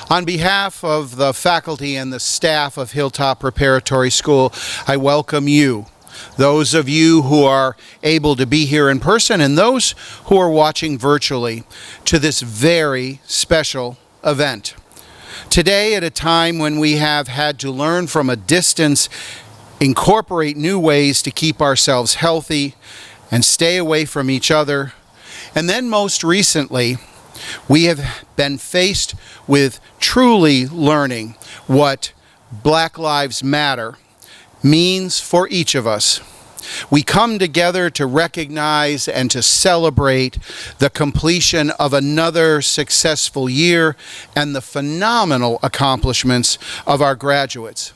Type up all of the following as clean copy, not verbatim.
On behalf of the faculty and the staff of Hilltop Preparatory School, I welcome you, those of you who are able to be here in person and those who are watching virtually, to this very special event. Today, at a time when we have had to learn from a distance, incorporate new ways to keep ourselves healthy and stay away from each other, and then most recently, we have been faced with truly learning what Black Lives Matter means for each of us. We come together to recognize and to celebrate the completion of another successful year and the phenomenal accomplishments of our graduates.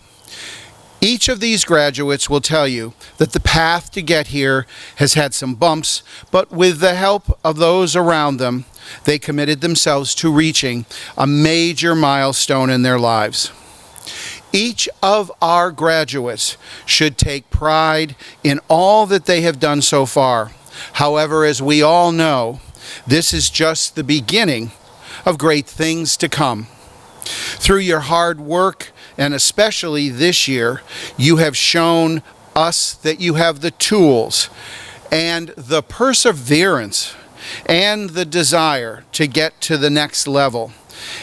Each of these graduates will tell you that the path to get here has had some bumps, but with the help of those around them, they committed themselves to reaching a major milestone in their lives. Each of our graduates should take pride in all that they have done so far. However, as we all know, this is just the beginning of great things to come. Through your hard work, and especially this year, you have shown us that you have the tools and the perseverance and the desire to get to the next level.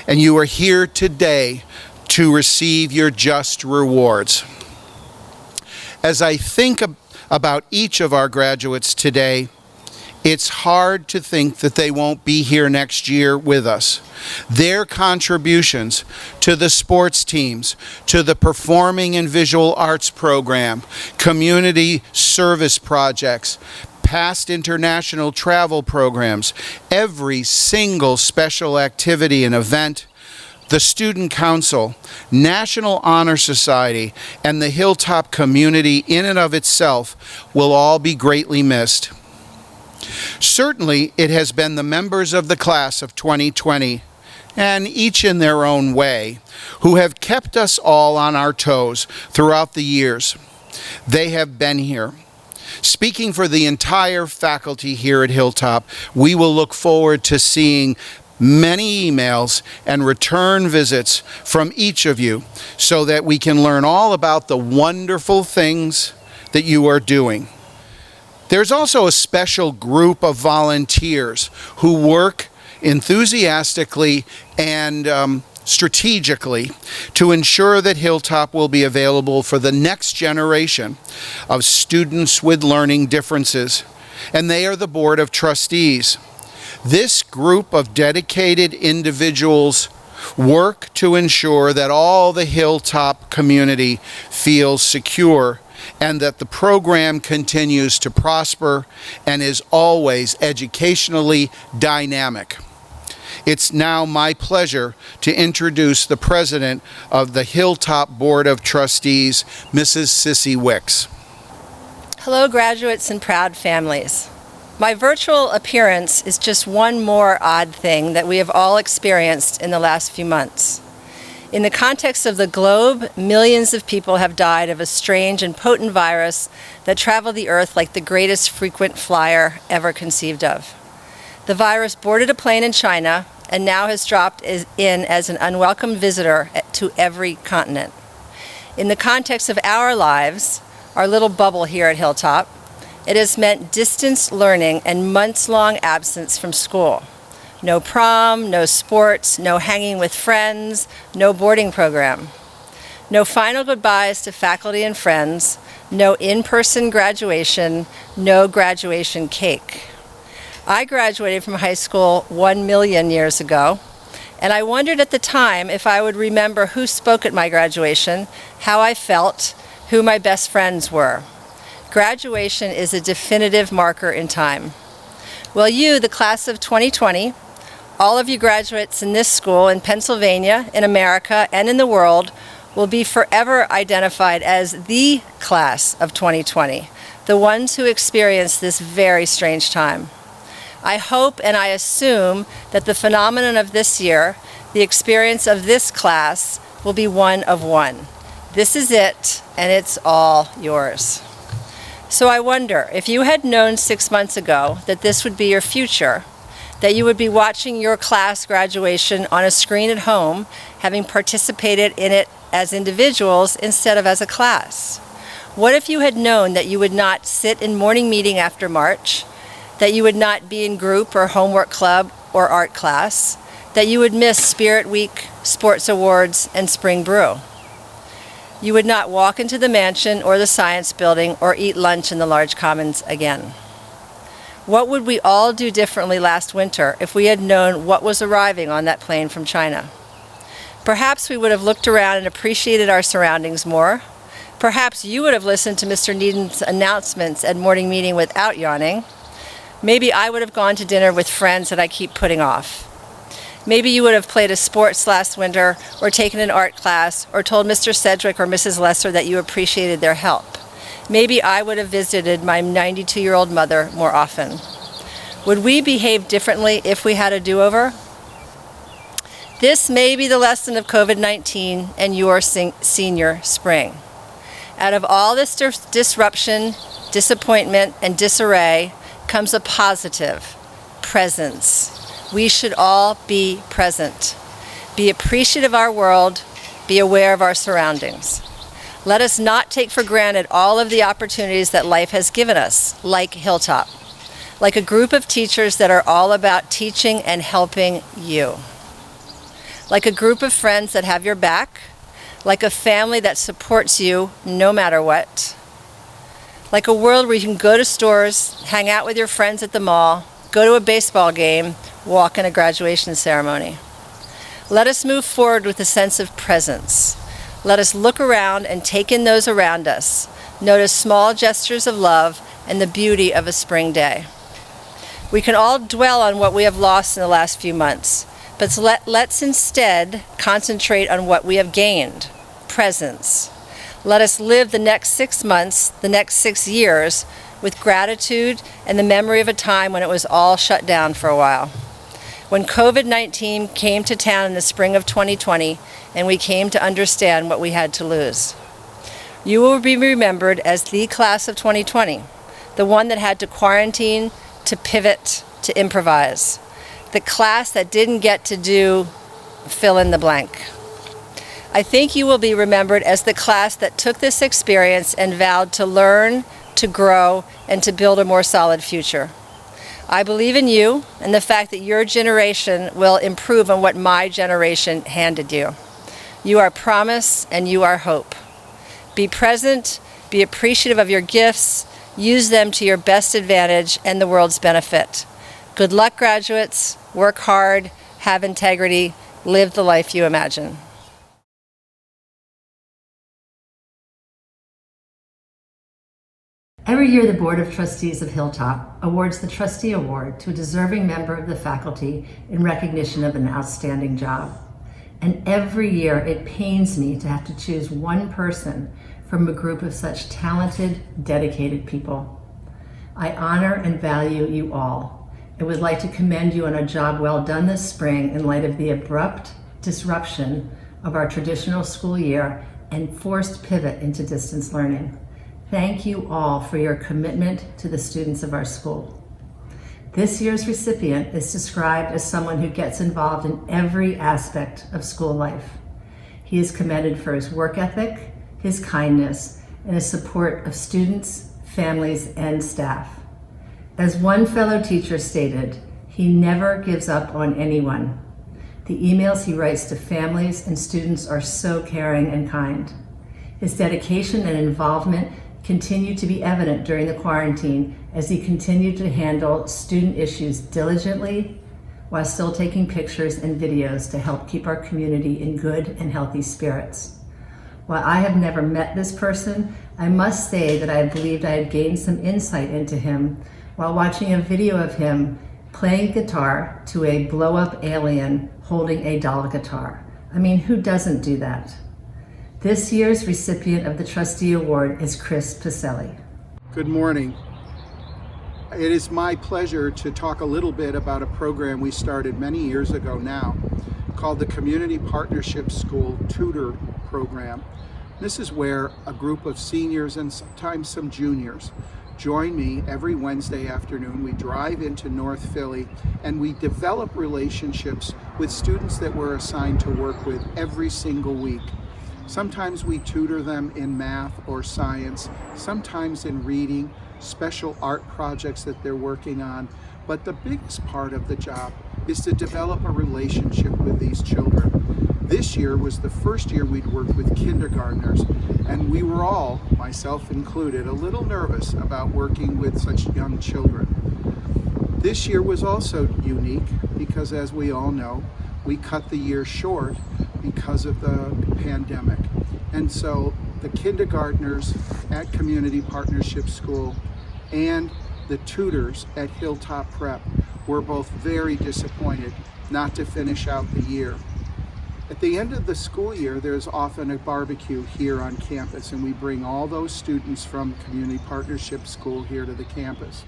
And you are here today to receive your just rewards. As I think about each of our graduates today, it's hard to think that they won't be here next year with us. Their contributions to the sports teams, to the performing and visual arts program, community service projects, past international travel programs, every single special activity and event, the Student Council, National Honor Society, and the Hilltop community in and of itself will all be greatly missed. Certainly, it has been the members of the class of 2020, and each in their own way, who have kept us all on our toes throughout the years. They have been here. Speaking for the entire faculty here at Hilltop, we will look forward to seeing many emails and return visits from each of you so that we can learn all about the wonderful things that you are doing. There's also a special group of volunteers who work enthusiastically and strategically to ensure that Hilltop will be available for the next generation of students with learning differences, and they are the Board of Trustees. This group of dedicated individuals work to ensure that all the Hilltop community feels secure and that the program continues to prosper and is always educationally dynamic. It's now my pleasure to introduce the president of the Hilltop Board of Trustees, Mrs. Sissy Wicks. Hello, graduates and proud families. My virtual appearance is just one more odd thing that we have all experienced in the last few months. In the context of the globe, millions of people have died of a strange and potent virus that traveled the earth like the greatest frequent flyer ever conceived of. The virus boarded a plane in China and now has dropped in as an unwelcome visitor to every continent. In the context of our lives, our little bubble here at Hilltop, it has meant distance learning and months-long absence from school. No prom, no sports, no hanging with friends, no boarding program. No final goodbyes to faculty and friends, no in-person graduation, no graduation cake. I graduated from high school 1 million years ago, and I wondered at the time if I would remember who spoke at my graduation, how I felt, who my best friends were. Graduation is a definitive marker in time. Well, you, the class of 2020, all of you graduates in this school in Pennsylvania, in America, and in the world will be forever identified as the class of 2020, the ones who experienced this very strange time. I hope and I assume that the phenomenon of this year, the experience of this class, will be one of one. This is it, and it's all yours. So I wonder, if you had known 6 months ago that this would be your future, that you would be watching your class graduation on a screen at home, having participated in it as individuals instead of as a class? What if you had known that you would not sit in morning meeting after March, that you would not be in group or homework club or art class, that you would miss Spirit Week, Sports Awards, and Spring Brew? You would not walk into the mansion or the science building or eat lunch in the large commons again. What would we all do differently last winter if we had known what was arriving on that plane from China? Perhaps we would have looked around and appreciated our surroundings more. Perhaps you would have listened to Mr. Needham's announcements at morning meeting without yawning. Maybe I would have gone to dinner with friends that I keep putting off. Maybe you would have played a sports last winter or taken an art class or told Mr. Sedgwick or Mrs. Lesser that you appreciated their help. Maybe I would have visited my 92-year-old mother more often. Would we behave differently if we had a do-over? This may be the lesson of COVID-19 and your senior spring. Out of all this disruption, disappointment, and disarray comes a positive presence. We should all be present. Be appreciative of our world. Be aware of our surroundings. Let us not take for granted all of the opportunities that life has given us, like Hilltop, like a group of teachers that are all about teaching and helping you, like a group of friends that have your back, like a family that supports you no matter what, like a world where you can go to stores, hang out with your friends at the mall, go to a baseball game, walk in a graduation ceremony. Let us move forward with a sense of presence. Let us look around and take in those around us. Notice small gestures of love and the beauty of a spring day. We can all dwell on what we have lost in the last few months, but let's instead concentrate on what we have gained, presence. Let us live the next 6 months, the next 6 years, with gratitude and the memory of a time when it was all shut down for a while. When COVID-19 came to town in the spring of 2020, and we came to understand what we had to lose. You will be remembered as the class of 2020, the one that had to quarantine, to pivot, to improvise. The class that didn't get to do fill in the blank. I think you will be remembered as the class that took this experience and vowed to learn, to grow, and to build a more solid future. I believe in you and the fact that your generation will improve on what my generation handed you. You are promise and you are hope. Be present, be appreciative of your gifts, use them to your best advantage and the world's benefit. Good luck, graduates. Work hard, have integrity, live the life you imagine. Every year, the Board of Trustees of Hilltop awards the Trustee Award to a deserving member of the faculty in recognition of an outstanding job. And every year, it pains me to have to choose one person from a group of such talented, dedicated people. I honor and value you all and would like to commend you on a job well done this spring in light of the abrupt disruption of our traditional school year and forced pivot into distance learning. Thank you all for your commitment to the students of our school. This year's recipient is described as someone who gets involved in every aspect of school life. He is commended for his work ethic, his kindness, and his support of students, families, and staff. As one fellow teacher stated, he never gives up on anyone. The emails he writes to families and students are so caring and kind. His dedication and involvement continued to be evident during the quarantine as he continued to handle student issues diligently while still taking pictures and videos to help keep our community in good and healthy spirits. While I have never met this person, I must say that I believed I had gained some insight into him while watching a video of him playing guitar to a blow-up alien holding a doll guitar. I mean, who doesn't do that? This year's recipient of the Trustee Award is Chris Pacelli. Good morning. It is my pleasure to talk a little bit about a program we started many years ago now called the Community Partnership School Tutor Program. This is where a group of seniors and sometimes some juniors join me every Wednesday afternoon. We drive into North Philly and we develop relationships with students that we're assigned to work with every single week. Sometimes we tutor them in math or science, sometimes in reading, special art projects that they're working on. But the biggest part of the job is to develop a relationship with these children. This year was the first year we'd worked with kindergartners, and we were all, myself included, a little nervous about working with such young children. This year was also unique because, as we all know, we cut the year short because of the pandemic. And so the kindergartners at Community Partnership School and the tutors at Hilltop Prep were both very disappointed not to finish out the year. At the end of the school year, there's often a barbecue here on campus, and we bring all those students from Community Partnership School here to the campus.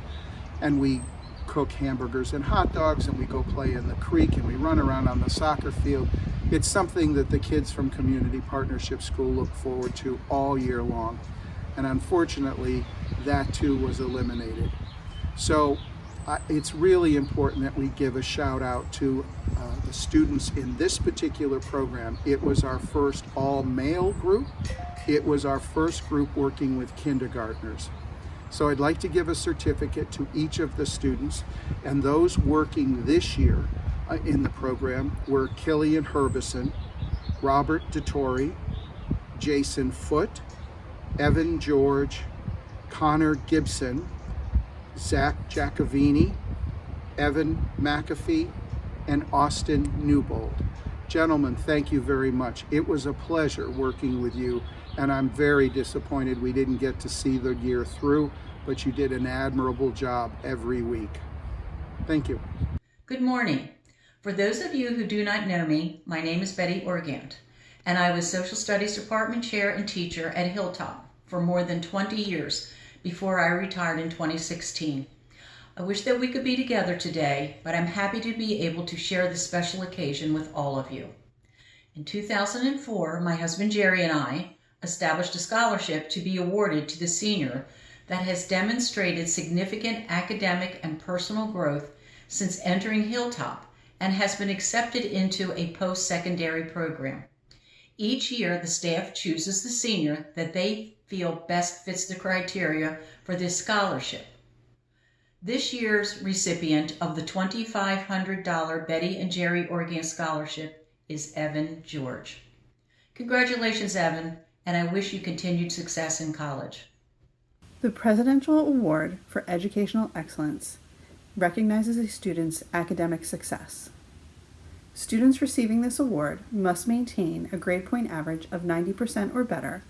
And we cook hamburgers and hot dogs, and we go play in the creek, and we run around on the soccer field. It's something that the kids from Community Partnership School look forward to all year long. And unfortunately, that too was eliminated. So it's really important that we give a shout out to the students in this particular program. It was our first all-male group. It was our first group working with kindergartners. So I'd like to give a certificate to each of the students, and those working this year in the program were Killian Herbison, Robert DeTore, Jason Foote, Evan George, Connor Gibson, Zach Giacovini, Evan McAfee, and Austin Newbold. Gentlemen, thank you very much. It was a pleasure working with you, and I'm very disappointed we didn't get to see the year through, but you did an admirable job every week. Thank you. Good morning. For those of you who do not know me, my name is Betty Organt, and I was Social Studies Department Chair and Teacher at Hilltop for more than 20 years before I retired in 2016. I wish that we could be together today, but I'm happy to be able to share this special occasion with all of you. In 2004, my husband Jerry and I established a scholarship to be awarded to the senior that has demonstrated significant academic and personal growth since entering Hilltop and has been accepted into a post-secondary program. Each year, the staff chooses the senior that they feel best fits the criteria for this scholarship. This year's recipient of the $2,500 Betty and Jerry Organt Scholarship is Evan George. Congratulations, Evan, and I wish you continued success in college. The Presidential Award for Educational Excellence recognizes a student's academic success. Students receiving this award must maintain a grade point average of 90% or better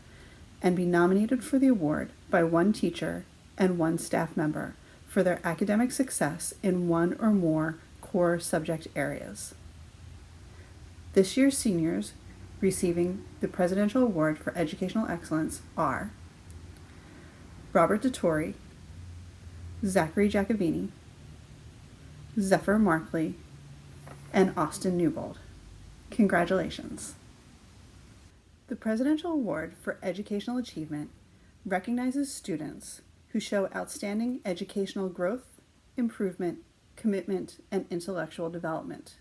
and be nominated for the award by one teacher and one staff member for their academic success in one or more core subject areas. This year's seniors receiving the Presidential Award for Educational Excellence are Robert DeTore, Zachary Giacovini, Zephyr Markley, and Austin Newbold. Congratulations. The Presidential Award for Educational Achievement recognizes students who show outstanding educational growth, improvement, commitment, and intellectual development.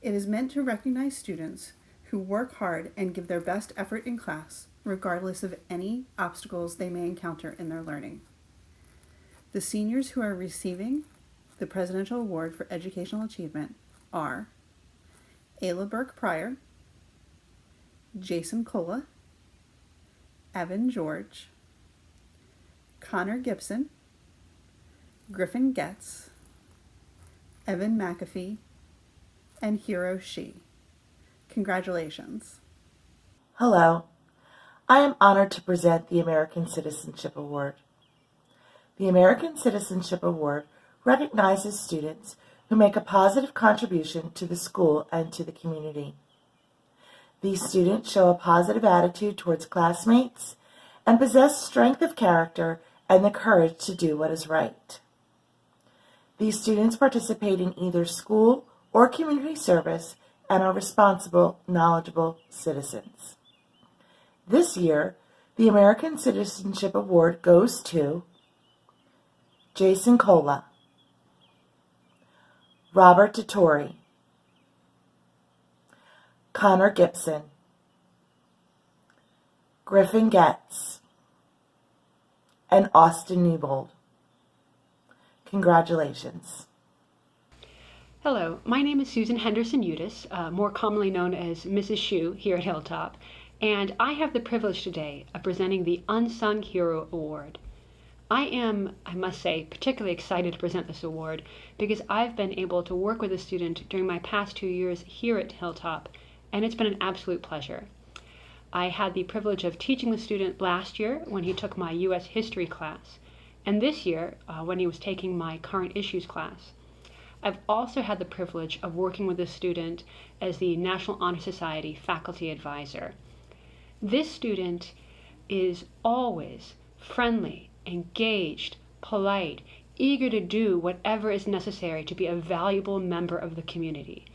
It is meant to recognize students who work hard and give their best effort in class, regardless of any obstacles they may encounter in their learning. The seniors who are receiving the Presidential Award for Educational Achievement are Ayla Burke-Pryor, Jason Kola, Evan George, Connor Gibson, Griffin Getz, Evan McAfee, and Hiro Shi. Congratulations. Hello. I am honored to present the American Citizenship Award. The American Citizenship Award recognizes students who make a positive contribution to the school and to the community. These students show a positive attitude towards classmates and possess strength of character and the courage to do what is right. These students participate in either school or community service and are responsible, knowledgeable citizens. This year, the American Citizenship Award goes to Jason Cola, Robert DeTore, Connor Gibson, Griffin Getz, and Austin Newbold. Congratulations. Hello, my name is Susan Henderson Udis, more commonly known as Mrs. Shu here at Hilltop, and I have the privilege today of presenting the Unsung Hero Award. I am, I must say, particularly excited to present this award because I've been able to work with a student during my past 2 years here at Hilltop, and it's been an absolute pleasure. I had the privilege of teaching the student last year when he took my U.S. history class, and this year when he was taking my current issues class. I've also had the privilege of working with this student as the National Honor Society faculty advisor. This student is always friendly, engaged, polite, eager to do whatever is necessary to be a valuable member of the community.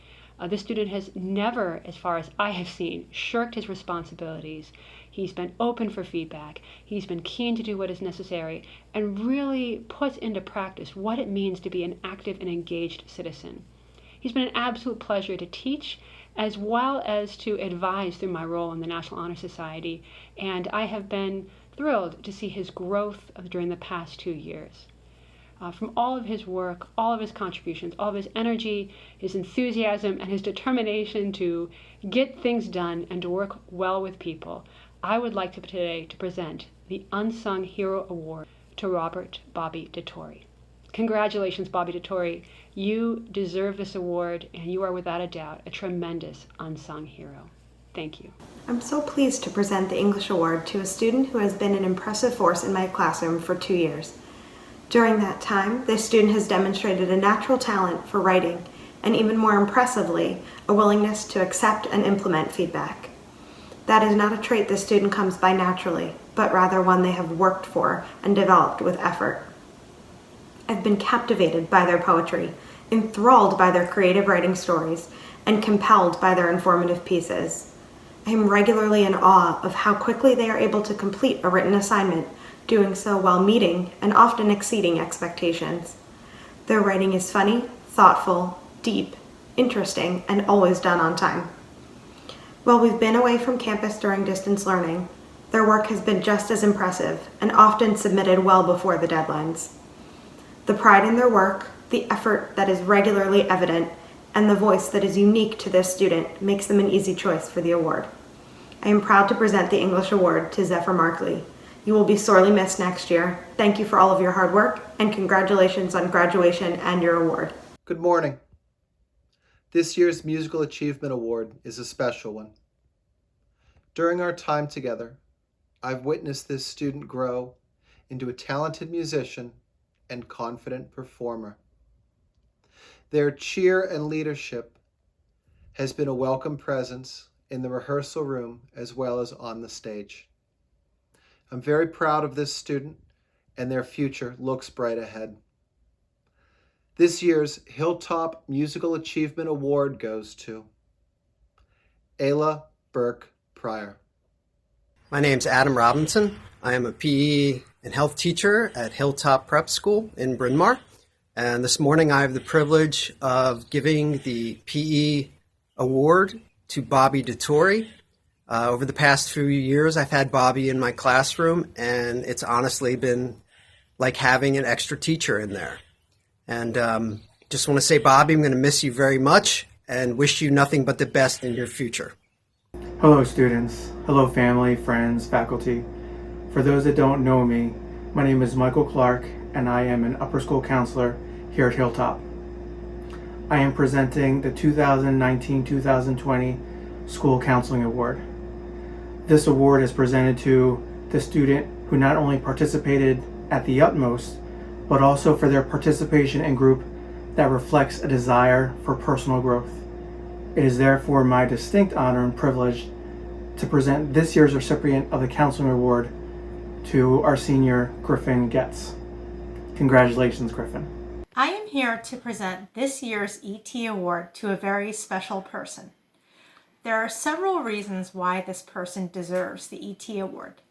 This student has never, as far as I have seen, shirked his responsibilities. He's been open for feedback. He's been keen to do what is necessary and really puts into practice what it means to be an active and engaged citizen. He's been an absolute pleasure to teach as well as to advise through my role in the National Honor Society, and I have been thrilled to see his growth during the past 2 years. From all of his work, all of his contributions, all of his energy, his enthusiasm, and his determination to get things done and to work well with people, I would like today to present the Unsung Hero Award to Robert Bobby DeTore. Congratulations, Bobby DeTore. You deserve this award, and you are without a doubt a tremendous unsung hero. Thank you. I'm so pleased to present the English Award to a student who has been an impressive force in my classroom for 2 years. During that time, this student has demonstrated a natural talent for writing and, even more impressively, a willingness to accept and implement feedback. That is not a trait this student comes by naturally, but rather one they have worked for and developed with effort. I've been captivated by their poetry, enthralled by their creative writing stories, and compelled by their informative pieces. I am regularly in awe of how quickly they are able to complete a written assignment, doing so while meeting and often exceeding expectations. Their writing is funny, thoughtful, deep, interesting, and always done on time. While we've been away from campus during distance learning, their work has been just as impressive and often submitted well before the deadlines. The pride in their work, the effort that is regularly evident, and the voice that is unique to this student makes them an easy choice for the award. I am proud to present the English Award to Zephyr Markley. You will be sorely missed next year. Thank you for all of your hard work, and congratulations on graduation and your award. Good morning. This year's Musical Achievement Award is a special one. During our time together, I've witnessed this student grow into a talented musician and confident performer. Their cheer and leadership has been a welcome presence in the rehearsal room as well as on the stage. I'm very proud of this student, and their future looks bright ahead. This year's Hilltop Musical Achievement Award goes to Ayla Burke Pryor. My name's Adam Robinson. I am a PE and health teacher at Hilltop Prep School in Bryn Mawr. And this morning I have the privilege of giving the PE award to Bobby DeTore. Over the past few years, I've had Bobby in my classroom, and it's honestly been like having an extra teacher in there. And just want to say, Bobby, I'm going to miss you very much and wish you nothing but the best in your future. Hello, students. Hello, family, friends, faculty. For those that don't know me, my name is Michael Clark, and I am an upper school counselor here at Hilltop. I am presenting the 2019-2020 School Counseling Award. This award is presented to the student who not only participated at the utmost, but also for their participation in group that reflects a desire for personal growth. It is therefore my distinct honor and privilege to present this year's recipient of the Counseling Award to our senior, Griffin Getz. Congratulations, Griffin. I am here to present this year's ET Award to a very special person. There are several reasons why this person deserves the ET Award.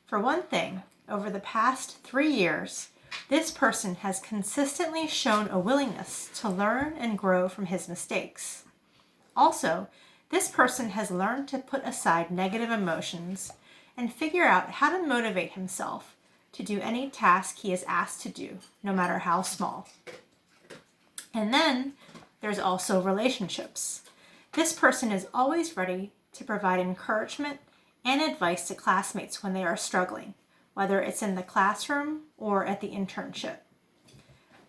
For one thing, over the past 3 years, This person has consistently shown a willingness to learn and grow from his mistakes. Also, this person has learned to put aside negative emotions and figure out how to motivate himself to do any task he is asked to do, no matter how small. And then there's also relationships. This person is always ready to provide encouragement and advice to classmates when they are struggling, whether it's in the classroom or at the internship.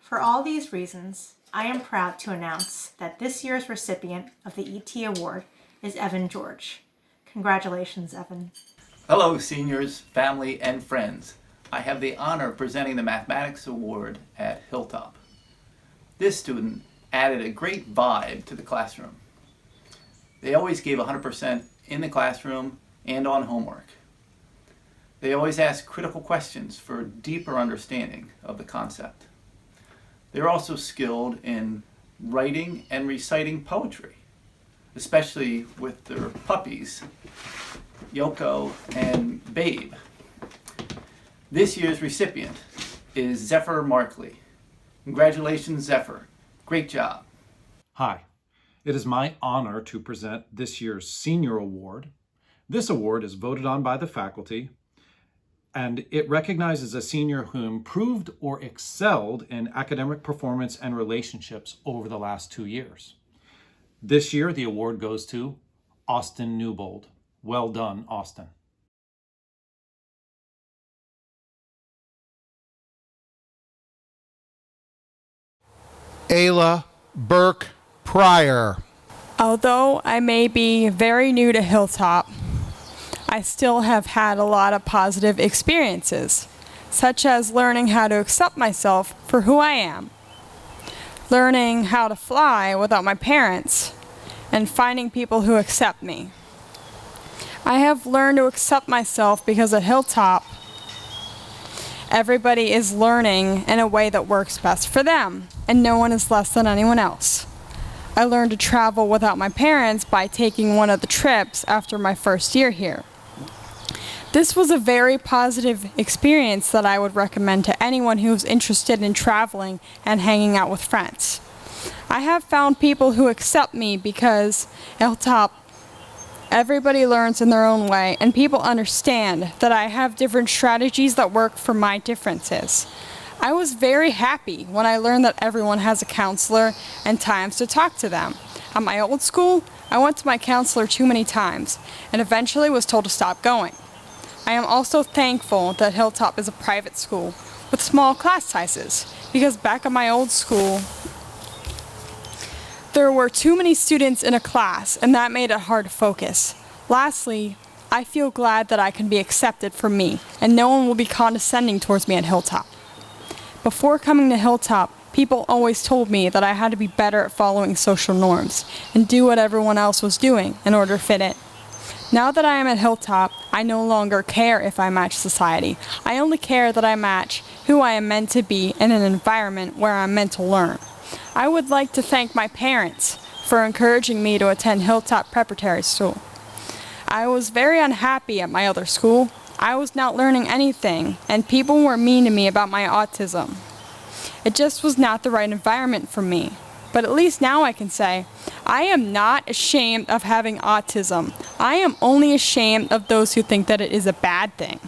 For all these reasons, I am proud to announce that this year's recipient of the ET Award is Evan George. Congratulations, Evan. Hello, seniors, family, and friends. I have the honor of presenting the Mathematics Award at Hilltop. This student added a great vibe to the classroom. They always gave 100% in the classroom and on homework. They always asked critical questions for deeper understanding of the concept. They're also skilled in writing and reciting poetry, especially with their puppies, Yoko and Babe. This year's recipient is Zephyr Markley. Congratulations, Zephyr. Great job. Hi, it is my honor to present this year's Senior Award. This award is voted on by the faculty, and it recognizes a senior who improved or excelled in academic performance and relationships over the last 2 years. This year, the award goes to Austin Newbold. Well done, Austin. Ayla Burke Pryor. Although I may be very new to Hilltop, I still have had a lot of positive experiences, such as learning how to accept myself for who I am, learning how to fly without my parents, and finding people who accept me. I have learned to accept myself because at Hilltop, everybody is learning in a way that works best for them, and no one is less than anyone else. I learned to travel without my parents by taking one of the trips after my first year here. This was a very positive experience that I would recommend to anyone who is interested in traveling and hanging out with friends. I have found people who accept me because at Hilltop, everybody learns in their own way, and people understand that I have different strategies that work for my differences. I was very happy when I learned that everyone has a counselor and times to talk to them. At my old school, I went to my counselor too many times and eventually was told to stop going. I am also thankful that Hilltop is a private school with small class sizes, because back at my old school, there were too many students in a class, and that made it hard to focus. Lastly, I feel glad that I can be accepted for me, and no one will be condescending towards me at Hilltop. Before coming to Hilltop, people always told me that I had to be better at following social norms and do what everyone else was doing in order to fit in. Now that I am at Hilltop, I no longer care if I match society. I only care that I match who I am meant to be in an environment where I'm meant to learn. I would like to thank my parents for encouraging me to attend Hilltop Preparatory School. I was very unhappy at my other school. I was not learning anything, and people were mean to me about my autism. It just was not the right environment for me. But at least now I can say, I am not ashamed of having autism. I am only ashamed of those who think that it is a bad thing.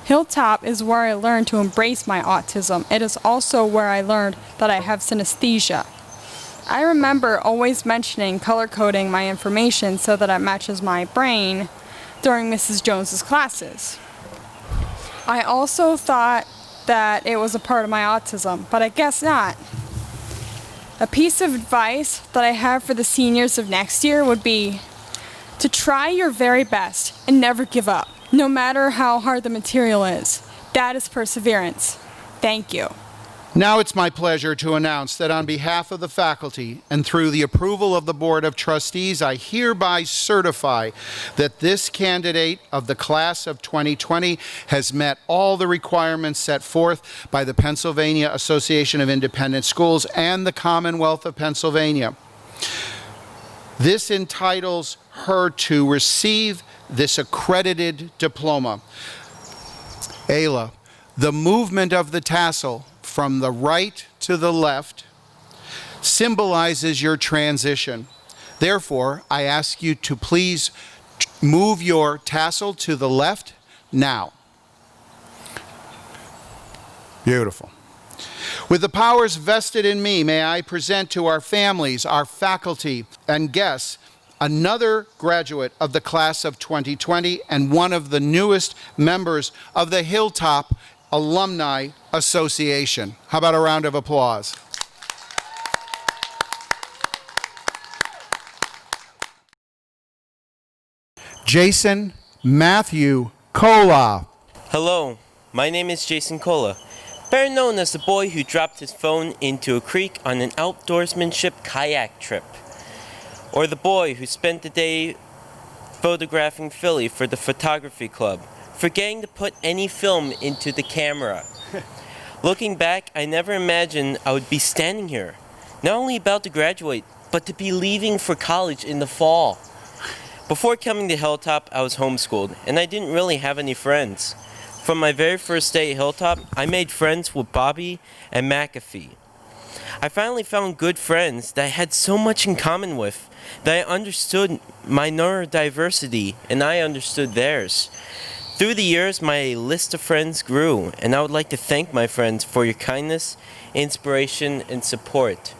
Hilltop is where I learned to embrace my autism. It is also where I learned that I have synesthesia. I remember always mentioning color coding my information so that it matches my brain during Mrs. Jones's classes. I also thought that it was a part of my autism, but I guess not. A piece of advice that I have for the seniors of next year would be to try your very best and never give up, no matter how hard the material is. That is perseverance. Thank you. Now it's my pleasure to announce that on behalf of the faculty and through the approval of the Board of Trustees, I hereby certify that this candidate of the class of 2020 has met all the requirements set forth by the Pennsylvania Association of Independent Schools and the Commonwealth of Pennsylvania. This entitles her to receive this accredited diploma. Ayla, The movement of the tassel from the right to the left symbolizes your transition. Therefore, I ask you to please move your tassel to the left now. Beautiful. With the powers vested in me, may I present to our families, our faculty, and guests another graduate of the class of 2020 and one of the newest members of the Hilltop Alumni Association. How about a round of applause? Jason Matthew Cola. Hello, my name is Jason Cola, better known as the boy who dropped his phone into a creek on an outdoorsmanship kayak trip, or the boy who spent the day photographing Philly for the photography club, forgetting to put any film into the camera. Looking back, I never imagined I would be standing here, not only about to graduate, but to be leaving for college in the fall. Before coming to Hilltop, I was homeschooled, and I didn't really have any friends. From my very first day at Hilltop, I made friends with Bobby and McAfee. I finally found good friends that I had so much in common with, that I understood my neurodiversity, and I understood theirs. Through the years, my list of friends grew, and I would like to thank my friends for your kindness, inspiration, and support.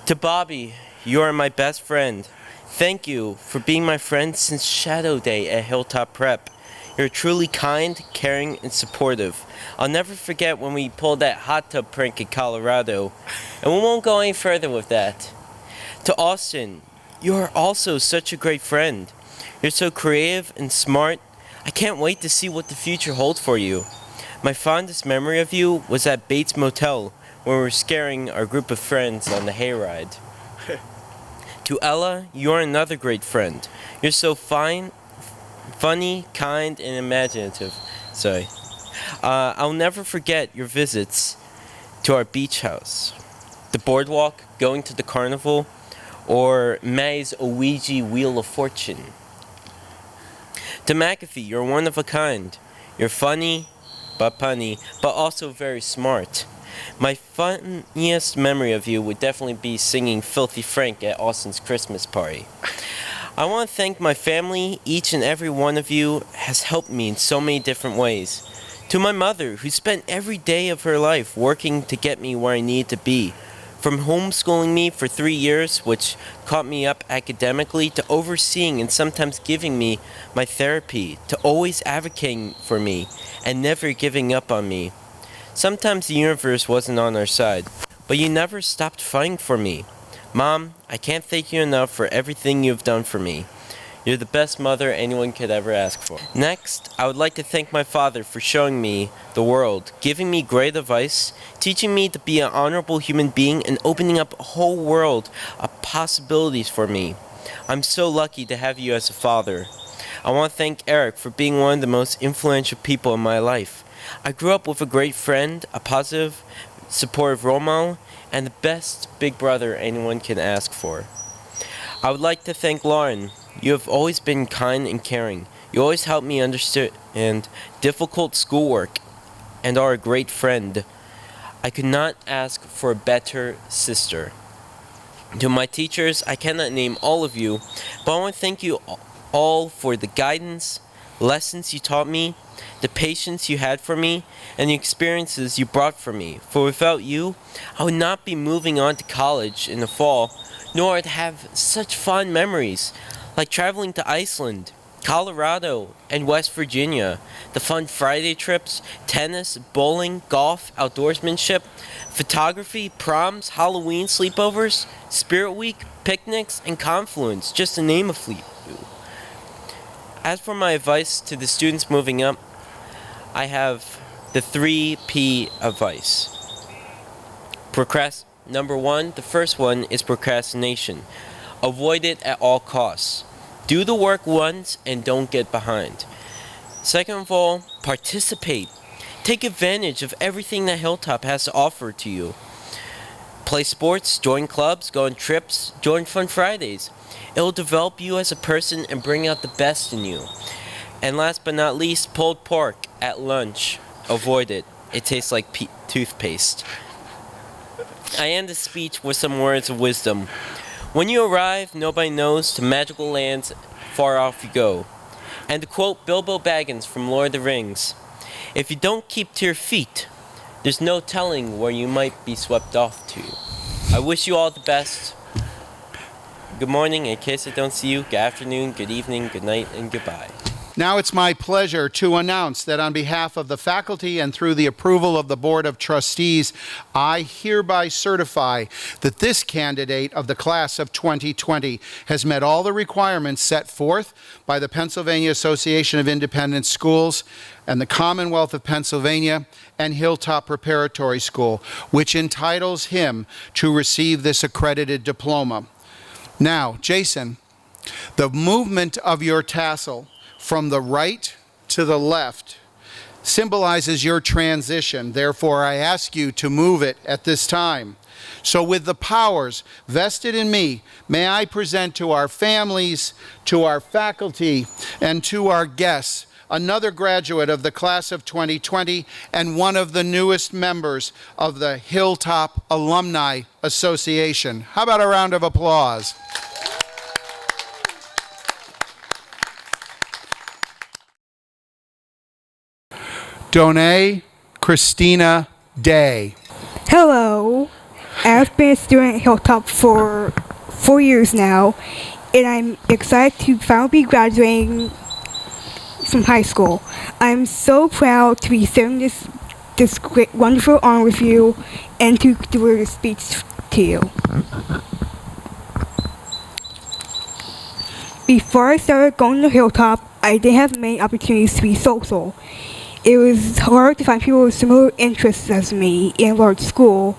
To Bobby, you are my best friend. Thank you for being my friend since Shadow Day at Hilltop Prep. You're truly kind, caring, and supportive. I'll never forget when we pulled that hot tub prank in Colorado, and we won't go any further with that. To Austin, you are also such a great friend. You're so creative and smart. I can't wait to see what the future holds for you. My fondest memory of you was at Bates Motel, when we were scaring our group of friends on the hayride. To Ella, you're another great friend. You're so fine, funny, kind, and imaginative. I'll never forget your visits to our beach house, the boardwalk, going to the carnival, or May's Ouija Wheel of Fortune. To McAfee, you're one of a kind. You're funny, but punny, but also very smart. My funniest memory of you would definitely be singing Filthy Frank at Austin's Christmas party. I want to thank my family. Each and every one of you has helped me in so many different ways. To my mother, who spent every day of her life working to get me where I need to be. From homeschooling me for 3 years, which caught me up academically, to overseeing and sometimes giving me my therapy, to always advocating for me and never giving up on me. Sometimes the universe wasn't on our side, but you never stopped fighting for me. Mom, I can't thank you enough for everything you've done for me. You're the best mother anyone could ever ask for. Next, I would like to thank my father for showing me the world, giving me great advice, teaching me to be an honorable human being, and opening up a whole world of possibilities for me. I'm so lucky to have you as a father. I want to thank Eric for being one of the most influential people in my life. I grew up with a great friend, a positive, supportive role model, and the best big brother anyone can ask for. I would like to thank Lauren. You have always been kind and caring. You always help me understand difficult schoolwork and are a great friend. I could not ask for a better sister. To my teachers, I cannot name all of you, but I want to thank you all for the guidance, lessons you taught me, the patience you had for me, and the experiences you brought for me. For without you, I would not be moving on to college in the fall, nor would have such fond memories, like traveling to Iceland, Colorado, and West Virginia, the fun Friday trips, tennis, bowling, golf, outdoorsmanship, photography, proms, Halloween sleepovers, Spirit Week, picnics, and Confluence, just to name a few. As for my advice to the students moving up, I have the 3P advice. Number one, the first one is procrastination. Avoid it at all costs. Do the work once and don't get behind. Second of all, participate. Take advantage of everything that Hilltop has to offer to you. Play sports, join clubs, go on trips, join Fun Fridays. It will develop you as a person and bring out the best in you. And last but not least, pulled pork at lunch. avoid it. It tastes like toothpaste. I end the speech with some words of wisdom. When you arrive, nobody knows, to magical lands far off you go. And to quote Bilbo Baggins from Lord of the Rings, if you don't keep to your feet, there's no telling where you might be swept off to. I wish you all the best. Good morning, in case I don't see you, good afternoon, good evening, good night, and goodbye. Now it's my pleasure to announce that on behalf of the faculty and through the approval of the Board of Trustees, I hereby certify that this candidate of the class of 2020 has met all the requirements set forth by the Pennsylvania Association of Independent Schools and the Commonwealth of Pennsylvania and Hilltop Preparatory School, which entitles him to receive this accredited diploma. Now, Jason, the movement of your tassel from the right to the left symbolizes your transition. Therefore, I ask you to move it at this time. So with the powers vested in me, may I present to our families, to our faculty, and to our guests another graduate of the class of 2020 and one of the newest members of the Hilltop Alumni Association. How about a round of applause? Donae Christina Day. Hello, I've been a student at Hilltop for 4 years now, and I'm excited to finally be graduating from high school. I'm so proud to be sharing this great, wonderful honor with you and to deliver this speech to you. Before I started going to Hilltop, I didn't have many opportunities to be social. It was hard to find people with similar interests as me in a large school,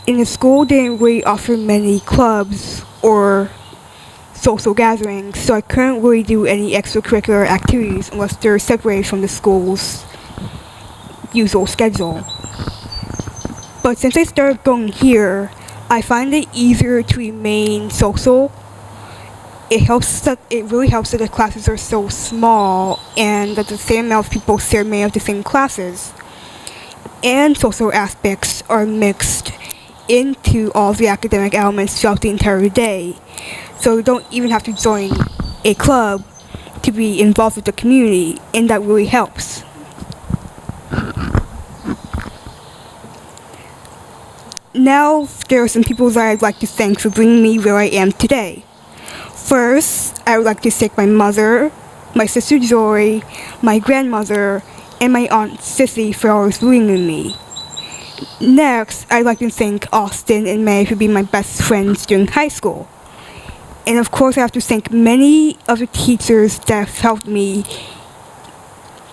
and the school didn't really offer many clubs or social gatherings, so I couldn't really do any extracurricular activities unless they're separated from the school's usual schedule. But since I started going here, I find it easier to remain social. It really helps that the classes are so small and that the same amount of people share many of the same classes. And social aspects are mixed into all the academic elements throughout the entire day. So you don't even have to join a club to be involved with the community, and that really helps. Now, there are some people that I'd like to thank for bringing me where I am today. First, I would like to thank my mother, my sister Joy, my grandmother, and my aunt Sissy for always believing in me. Next, I'd like to thank Austin and May for being my best friends during high school. And of course, I have to thank many of the teachers that have helped me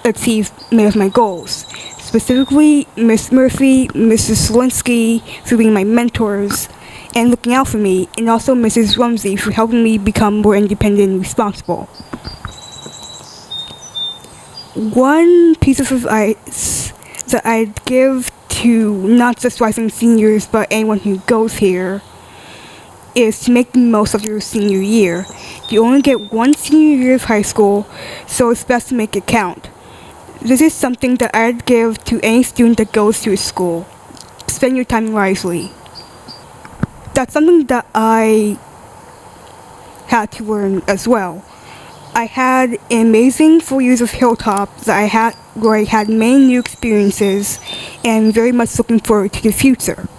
achieve many of my goals. Specifically, Miss Murphy, Mrs. Solinsky for being my mentors and looking out for me, and also Mrs. Rumsey for helping me become more independent and responsible. One piece of advice that I'd give to not just rising seniors but anyone who goes here is to make the most of your senior year. You only get one senior year of high school, so it's best to make it count. This is something that I'd give to any student that goes to a school. Spend your time wisely. That's something that I had to learn as well. I had an amazing 4 years of Hilltop where I had many new experiences, and I'm very much looking forward to the future.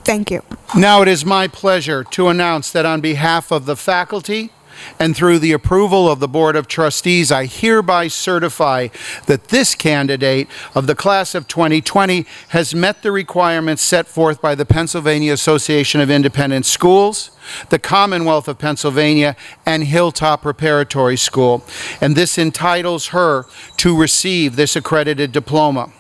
Thank you. Now it is my pleasure to announce that on behalf of the faculty and through the approval of the Board of Trustees, I hereby certify that this candidate of the class of 2020 has met the requirements set forth by the Pennsylvania Association of Independent Schools, the Commonwealth of Pennsylvania, and Hilltop Preparatory School, and this entitles her to receive this accredited diploma.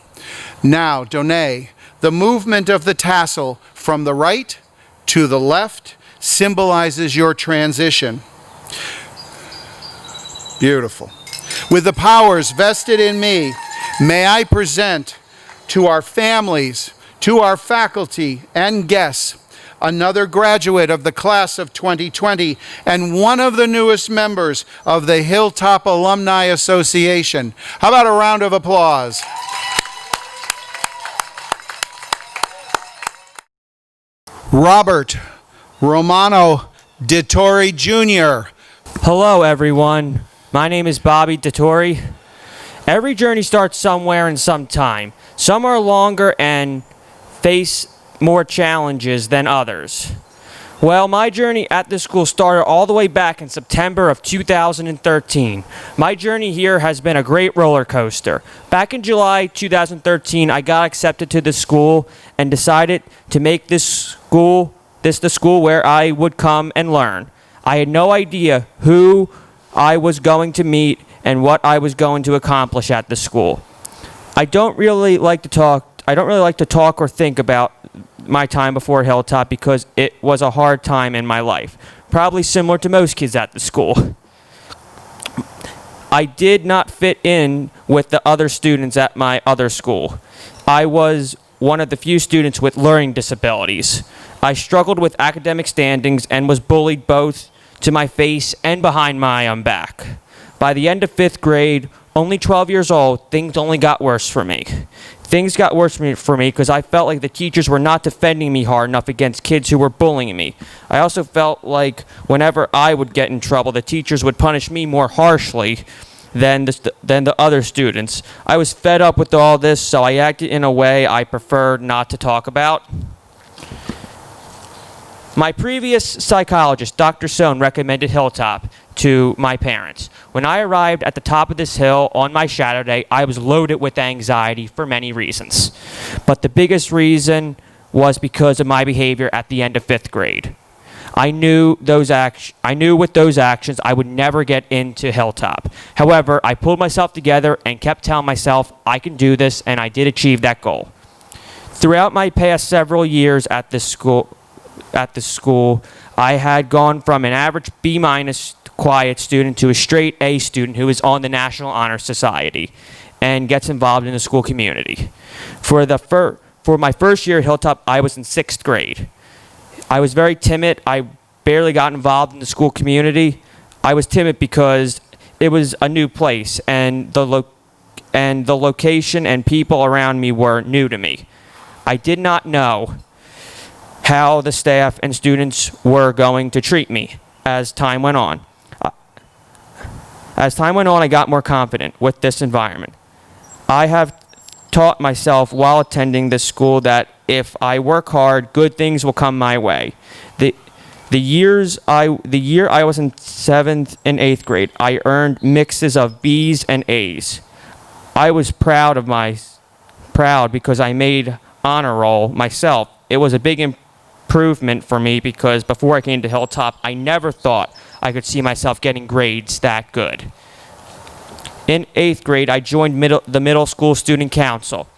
Now, Donae, the movement of the tassel from the right to the left symbolizes your transition. Beautiful. With the powers vested in me, may I present to our families, to our faculty and guests, another graduate of the class of 2020, and one of the newest members of the Hilltop Alumni Association. How about a round of applause? Robert Romano DeTore Jr. Hello, everyone. My name is Bobby DeTore. Every journey starts somewhere and sometime. Some are longer and face more challenges than others. Well, my journey at this school started all the way back in September of 2013. My journey here has been a great roller coaster. Back in July 2013, I got accepted to the school and decided to make this the school where I would come and learn. I had no idea who I was going to meet and what I was going to accomplish at the school. I don't really like to talk or think about my time before Hilltop because it was a hard time in my life, probably similar to most kids at the school. I did not fit in with the other students at my other school. I was one of the few students with learning disabilities. I struggled with academic standings and was bullied both to my face and behind my back. By the end of 5th grade, only 12 years old, things only got worse for me. Things got worse for me because I felt like the teachers were not defending me hard enough against kids who were bullying me. I also felt like whenever I would get in trouble, the teachers would punish me more harshly than the other students. I was fed up with all this, so I acted in a way I preferred not to talk about. My previous psychologist, Dr. Sohn, recommended Hilltop to my parents. When I arrived at the top of this hill on my shadow day, I was loaded with anxiety for many reasons. But the biggest reason was because of my behavior at the end of 5th grade. I knew with those actions I would never get into Hilltop. However, I pulled myself together and kept telling myself I can do this, and I did achieve that goal. Throughout my past several years at this school, I had gone from an average B- quiet student to a straight A student who is on the National Honor Society and gets involved in the school community. For my first year at Hilltop, I was in 6th grade. I was very timid. I barely got involved in the school community. I was timid because it was a new place and the location and people around me were new to me. I did not know how the staff and students were going to treat me as time went on. I got more confident with this environment. I have taught myself while attending this school that if I work hard, good things will come my way. The year I was in 7th and 8th grade, I earned mixes of B's and A's. I was proud because I made honor roll myself. It was a big improvement for me because before I came to Hilltop, I never thought I could see myself getting grades that good. In 8th grade, I joined the middle school student council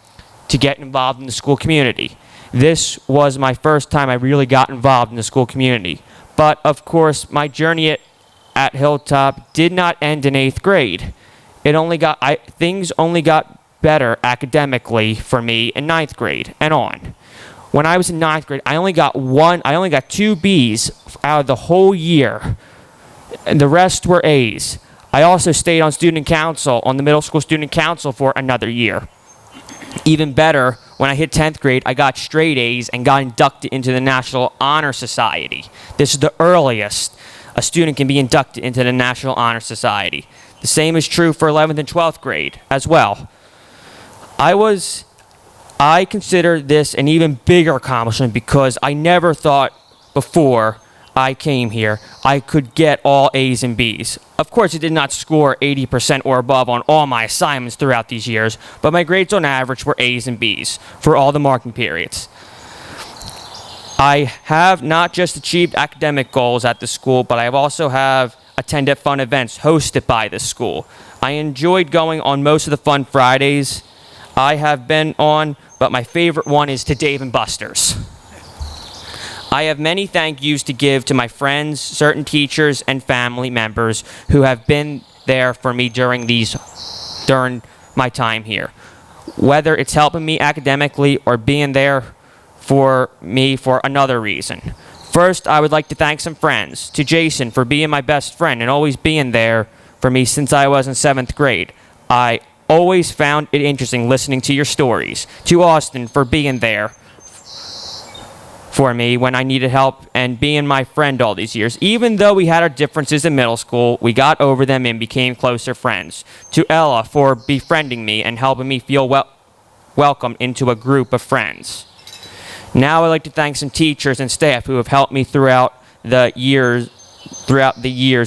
to get involved in the school community. This was my first time I really got involved in the school community. But of course, my journey at Hilltop did not end in 8th grade. Things only got better academically for me in 9th grade and on. When I was in 9th grade, I only got 2 B's out of the whole year, and the rest were A's. I also stayed on the middle school student council for another year. Even better, when I hit 10th grade, I got straight A's and got inducted into the National Honor Society. This is the earliest a student can be inducted into the National Honor Society. The same is true for 11th and 12th grade as well. I consider this an even bigger accomplishment because I never thought before I came here I could get all A's and B's. Of course, I did not score 80% or above on all my assignments throughout these years, but my grades on average were A's and B's for all the marking periods. I have not just achieved academic goals at the school, but I also have attended fun events hosted by the school. I enjoyed going on most of the fun Fridays I have been on, but my favorite one is to Dave & Buster's. I have many thank yous to give to my friends, certain teachers, and family members who have been there for me during my time here. Whether it's helping me academically or being there for me for another reason. First, I would like to thank some friends. To Jason for being my best friend and always being there for me since I was in 7th grade. I always found it interesting listening to your stories. To Austin for being there for me when I needed help and being my friend all these years. Even though we had our differences in middle school, we got over them and became closer friends. To Ella for befriending me and helping me feel welcomed into a group of friends. Now I'd like to thank some teachers and staff who have helped me throughout the years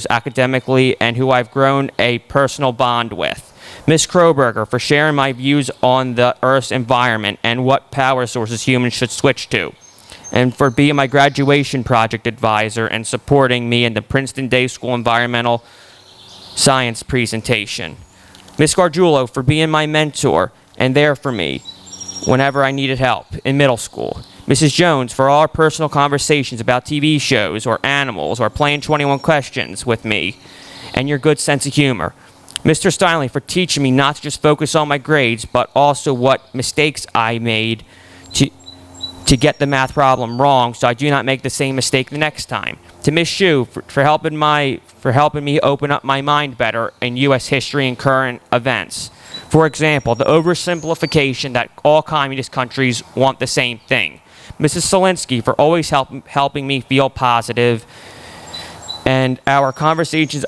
academically and who I've grown a personal bond with. Miss Kroberger for sharing my views on the Earth's environment and what power sources humans should switch to, and for being my graduation project advisor and supporting me in the Princeton Day School environmental science presentation. Miss Gargiulo for being my mentor and there for me whenever I needed help in middle school. Mrs. Jones for all our personal conversations about TV shows or animals or playing 21 questions with me and your good sense of humor. Mr. Steinley for teaching me not to just focus on my grades but also what mistakes I made to get the math problem wrong so I do not make the same mistake the next time. To Miss Shu for helping me open up my mind better in U.S. history and current events. For example, the oversimplification that all communist countries want the same thing. Mrs. Solinsky for always helping me feel positive, and our conversations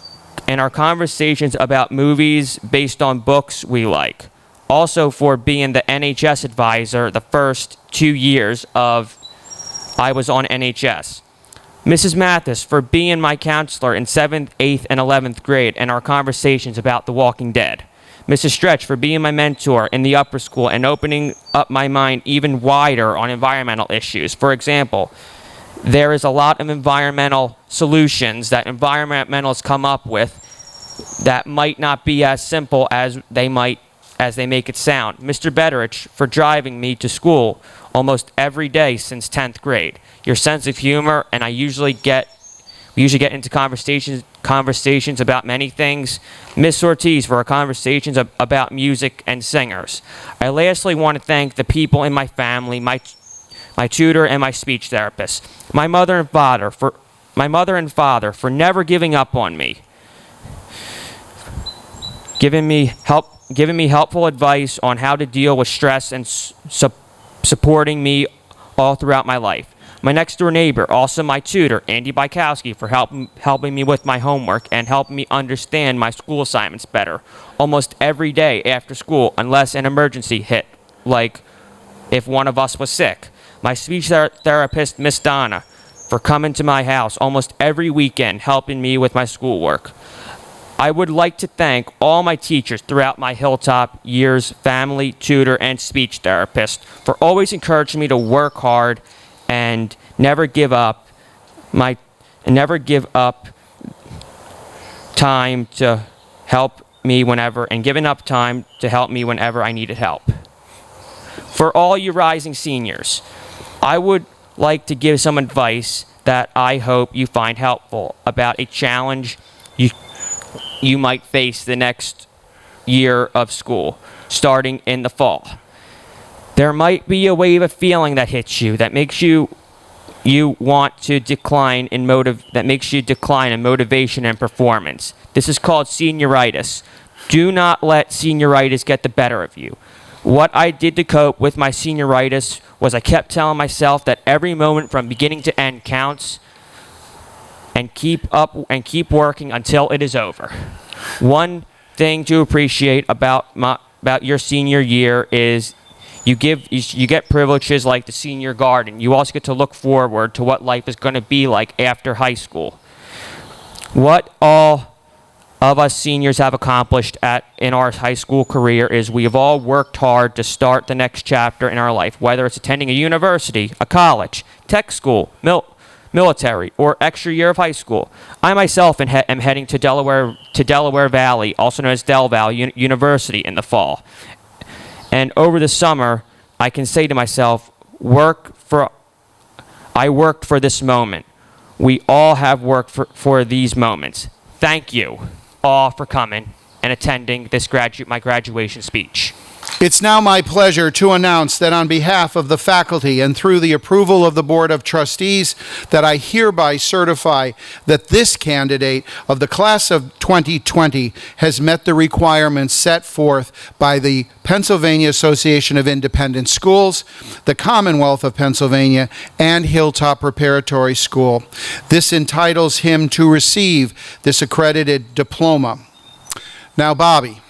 about movies based on books we like. Also for being the NHS advisor the first 2 years I was on NHS. Mrs. Mathis for being my counselor in 7th, 8th, and 11th grade and our conversations about The Walking Dead. Mrs. Stretch for being my mentor in the upper school and opening up my mind even wider on environmental issues. For example, there is a lot of environmental solutions that environmentalists come up with that might not be as simple as they make it sound. Mr. Betteridge for driving me to school almost every day since 10th grade. Your sense of humor, and we usually get into conversations about many things. Miss Ortiz for our conversations about music and singers. I lastly want to thank the people in my family, my tutor and my speech therapist. My mother and father for never giving up on me. Giving me helpful advice on how to deal with stress and supporting me all throughout my life. My next door neighbor, also my tutor, Andy Bykowski, for helping me with my homework and helping me understand my school assignments better almost every day after school unless an emergency hit, like if one of us was sick. My speech therapist, Miss Donna, for coming to my house almost every weekend helping me with my schoolwork. I would like to thank all my teachers throughout my Hilltop years, family, tutor, and speech therapist, for always encouraging me to work hard and never give up time to help me whenever I needed help. For all you rising seniors, I would like to give some advice that I hope you find helpful about a challenge you might face the next year of school, starting in the fall. There might be a wave of feeling that hits you that makes you want to decline in motivation and performance. This is called senioritis. Do not let senioritis get the better of you. What I did to cope with my senioritis was I kept telling myself that every moment from beginning to end counts, and keep working until it is over. One thing to appreciate about your senior year is you get privileges like the senior garden. You also get to look forward to what life is going to be like after high school. What all of us seniors have accomplished in our high school career is we have all worked hard to start the next chapter in our life, whether it's attending a university, a college, tech school, military, or extra year of high school. I myself am heading to Delaware Valley, also known as Del Val University, in the fall. And over the summer, I can say to myself, I worked for this moment. We all have worked for these moments. Thank you all for coming and attending my graduation speech. It's now my pleasure to announce that on behalf of the faculty and through the approval of the Board of Trustees, that I hereby certify that this candidate of the class of 2020 has met the requirements set forth by the Pennsylvania Association of Independent Schools, the Commonwealth of Pennsylvania, and Hilltop Preparatory School. This entitles him to receive this accredited diploma. Now, Bobby,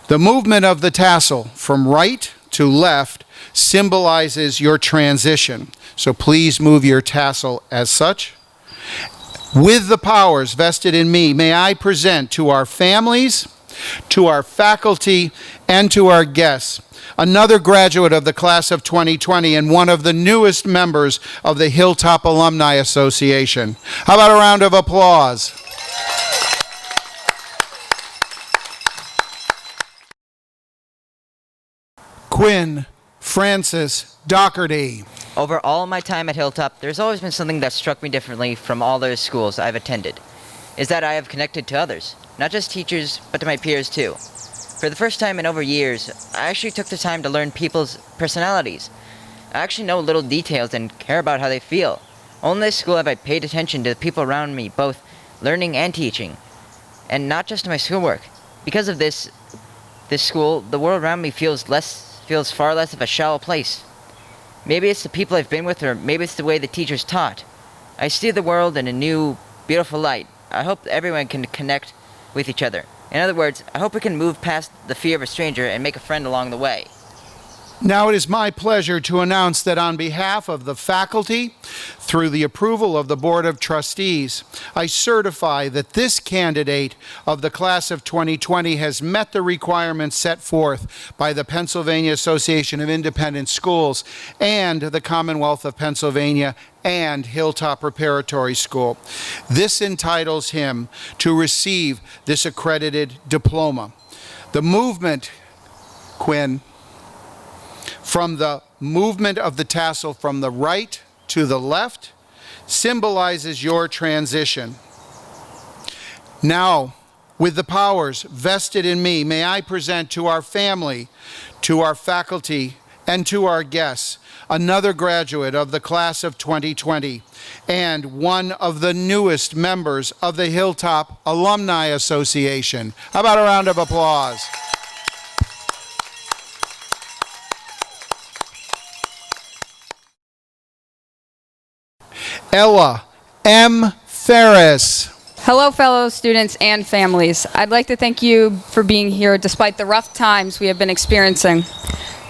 the movement of the tassel from right to left symbolizes your transition. So please move your tassel as such. With the powers vested in me, may I present to our families, to our faculty, and to our guests another graduate of the class of 2020 and one of the newest members of the Hilltop Alumni Association. How about a round of applause? Quinn Francis Doherty. Over all of my time at Hilltop, there's always been something that struck me differently from all those schools I've attended, is that I have connected to others, not just teachers, but to my peers too. For the first time in over years, I actually took the time to learn people's personalities. I actually know little details and care about how they feel. Only in this school have I paid attention to the people around me, both learning and teaching, and not just to my schoolwork. Because of this school, the world around me feels far less of a shallow place. Maybe it's the people I've been with, or maybe it's the way the teachers taught. I see the world in a new, beautiful light. I hope that everyone can connect with each other. In other words, I hope we can move past the fear of a stranger and make a friend along the way. Now it is my pleasure to announce that on behalf of the faculty, through the approval of the Board of Trustees, I certify that this candidate of the class of 2020 has met the requirements set forth by the Pennsylvania Association of Independent Schools and the Commonwealth of Pennsylvania and Hilltop Preparatory School. This entitles him to receive this accredited diploma. The movement, Quinn, from the movement of the tassel from the right to the left symbolizes your transition. Now, with the powers vested in me, may I present to our family, to our faculty, and to our guests another graduate of the class of 2020 and one of the newest members of the Hilltop Alumni Association. How about a round of applause? Ella M. Ferris. Hello, fellow students and families. I'd like to thank you for being here despite the rough times we have been experiencing.